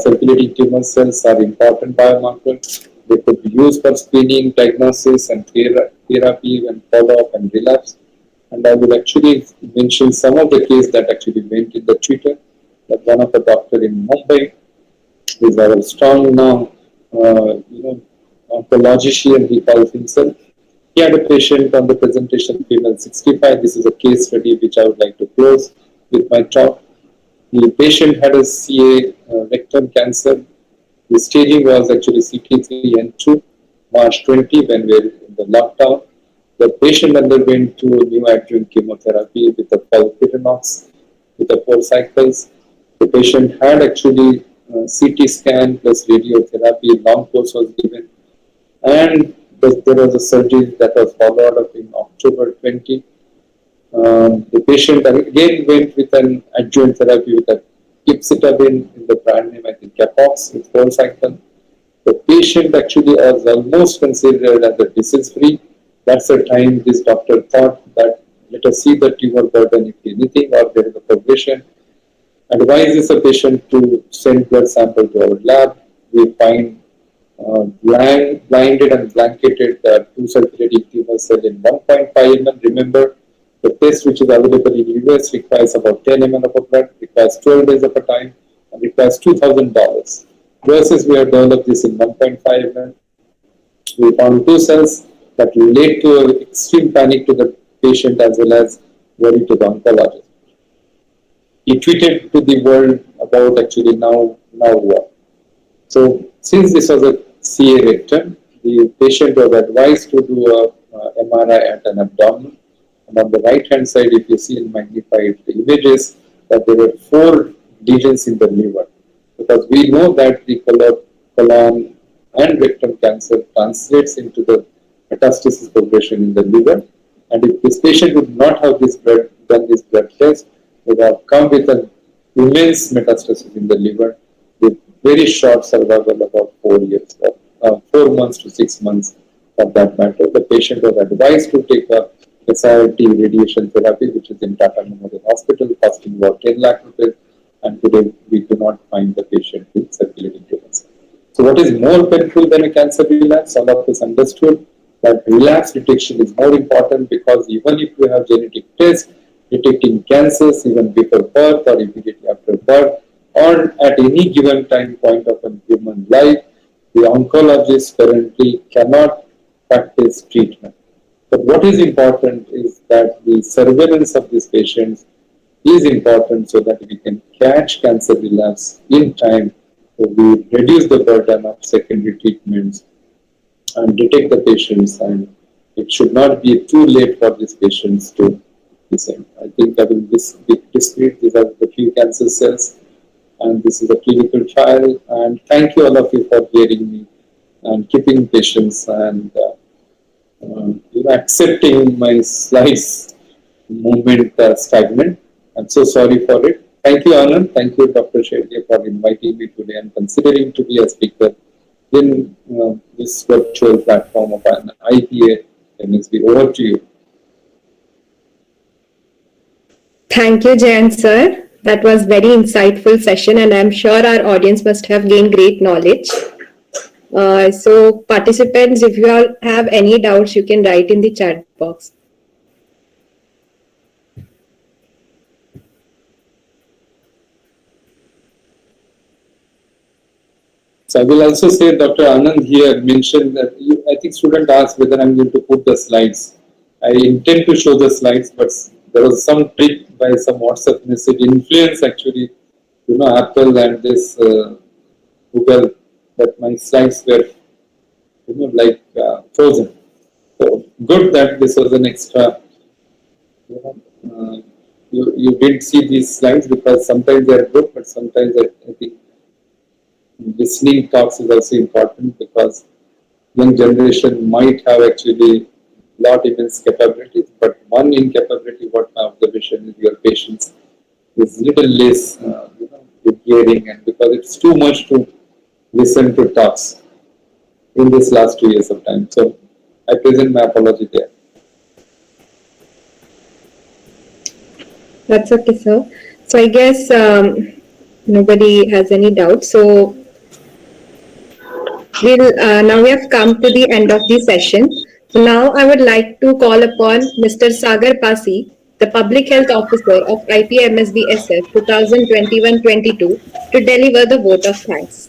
circulating tumor cells are important biomarkers. They could be used for screening, diagnosis, and therapy and follow-up and relapse. And I will actually mention some of the cases that actually went in the Twitter. That one of the doctor in Mumbai is very strong now, oncologician, he calls himself. He had a patient on the presentation, female 65. This is a case study which I would like to close with my talk. The patient had a CA rectum cancer. The staging was actually CT3 and 2, March 20, when we were in the lockdown. The patient underwent 2 neoadjuvant chemotherapy with a FOLFIRINOX with the 4 cycles. The patient had actually CT scan plus radiotherapy, long course was given, and there was a surgery that was followed up in October 20. The patient again went with an adjuvant therapy with a capecitabine in the brand name, I think Capox with 4 cycles. The patient actually was almost considered as a disease-free. That's the time this doctor thought that let us see the tumor burden if anything or there is a progression. Advises the patient to send blood sample to our lab. We find blinded and blanketed 2 circulating tumor cell in 1.5 ml. Remember, the test which is available in US requires about 10 ml of blood, requires 12 days of a time, and requires $2,000. Versus we have developed this in 1.5 ml. We found 2 cells that led to extreme panic to the patient as well as worry to the oncologist. He tweeted to the world about actually now what. So since this was a CA rectum, the patient was advised to do a MRI at an abdomen. And on the right hand side, if you see in magnified images, that there were 4 lesions in the liver. Because we know that the colon and rectum cancer translates into the metastasis progression in the liver. And if this patient would not have done this blood test, would have come with an immense metastasis in the liver with very short survival, about 4 years, 4 months to 6 months for that matter. The patient was advised to take a SRT radiation therapy, which is in Tata Memorial Hospital, costing about 10 lakh rupees. And today we do not find the patient with circulating tumors. So what is more painful than a cancer relapse? All of us understood that relapse detection is more important, because even if you have genetic tests detecting cancers even before birth or immediately after birth or at any given time point of a human life, the oncologist currently cannot practice treatment. But what is important is that the surveillance of these patients is important so that we can catch cancer relapse in time, so we reduce the burden of secondary treatments and detect the patients, and it should not be too late for these patients to listen. I think I will be discreet. These are the few cancer cells, and this is a clinical trial. And thank you all of you for hearing me and keeping patience and accepting my slides movement stagnant. I'm so sorry for it. Thank you, Anand. Thank you, Dr. Shetty, for inviting me today and considering to be a speaker in this virtual platform of an IPA MSB. Over to you. Thank you, Jayant sir. That was very insightful session, and I'm sure our audience must have gained great knowledge. So participants, if you all have any doubts, you can write in the chat box. So I will also say Dr. Anand here mentioned that I think student asked whether I'm going to put the slides. I intend to show the slides, but there was some trick by some WhatsApp message influence actually, Apple and this Google, that my slides were, frozen. So good that this was an extra, you didn't see these slides, because sometimes they are good, but sometimes I think listening talks is also important, because young generation might have actually lot immense capabilities, but one incapability, what my observation is, your patience is little less with hearing, and because it's too much to listen to talks in this last 2 years of time. So I present my apology there. That's okay, sir. So I guess nobody has any doubt. So now we have come to the end of the session. So now I would like to call upon Mr. Sagar Pasi, the Public Health Officer of IPMSBSF 2021-22, to deliver the vote of thanks.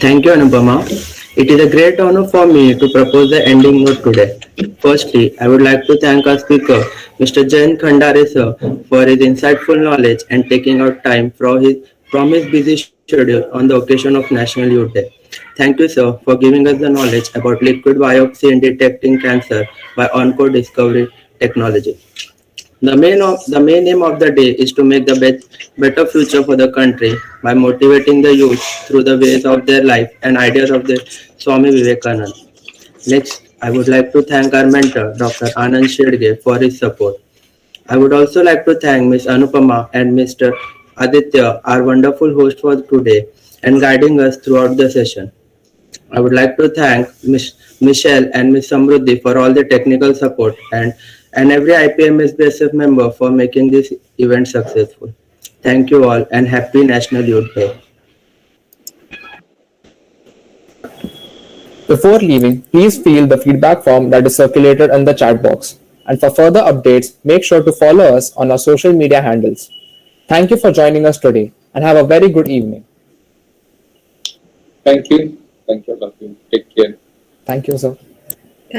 Thank you, Anupama. It is a great honor for me to propose the ending note today. Firstly, I would like to thank our speaker, Mr. Giant Khandari sir, for his insightful knowledge and taking out time from his busy schedule on the occasion of National Youth Day. Thank you, sir, for giving us the knowledge about liquid biopsy in detecting cancer by onco discovery technology. The main aim of the day is to make the better future for the country by motivating the youth through the ways of their life and ideas of the Swami Vivekananda. Next, I would like to thank our mentor, Dr. Anand Shedge, for his support. I would also like to thank Ms. Anupama and Mr. Aditya, our wonderful host for today, and guiding us throughout the session. I would like to thank Ms. Michelle and Ms. Samruddhi for all the technical support and every IPMSBSF member for making this event successful. Thank you all and happy National Youth Day. Before leaving, please fill the feedback form that is circulated in the chat box. And for further updates, make sure to follow us on our social media handles. Thank you for joining us today and have a very good evening. Thank you. Thank you, all of you. Take care. Thank you, sir.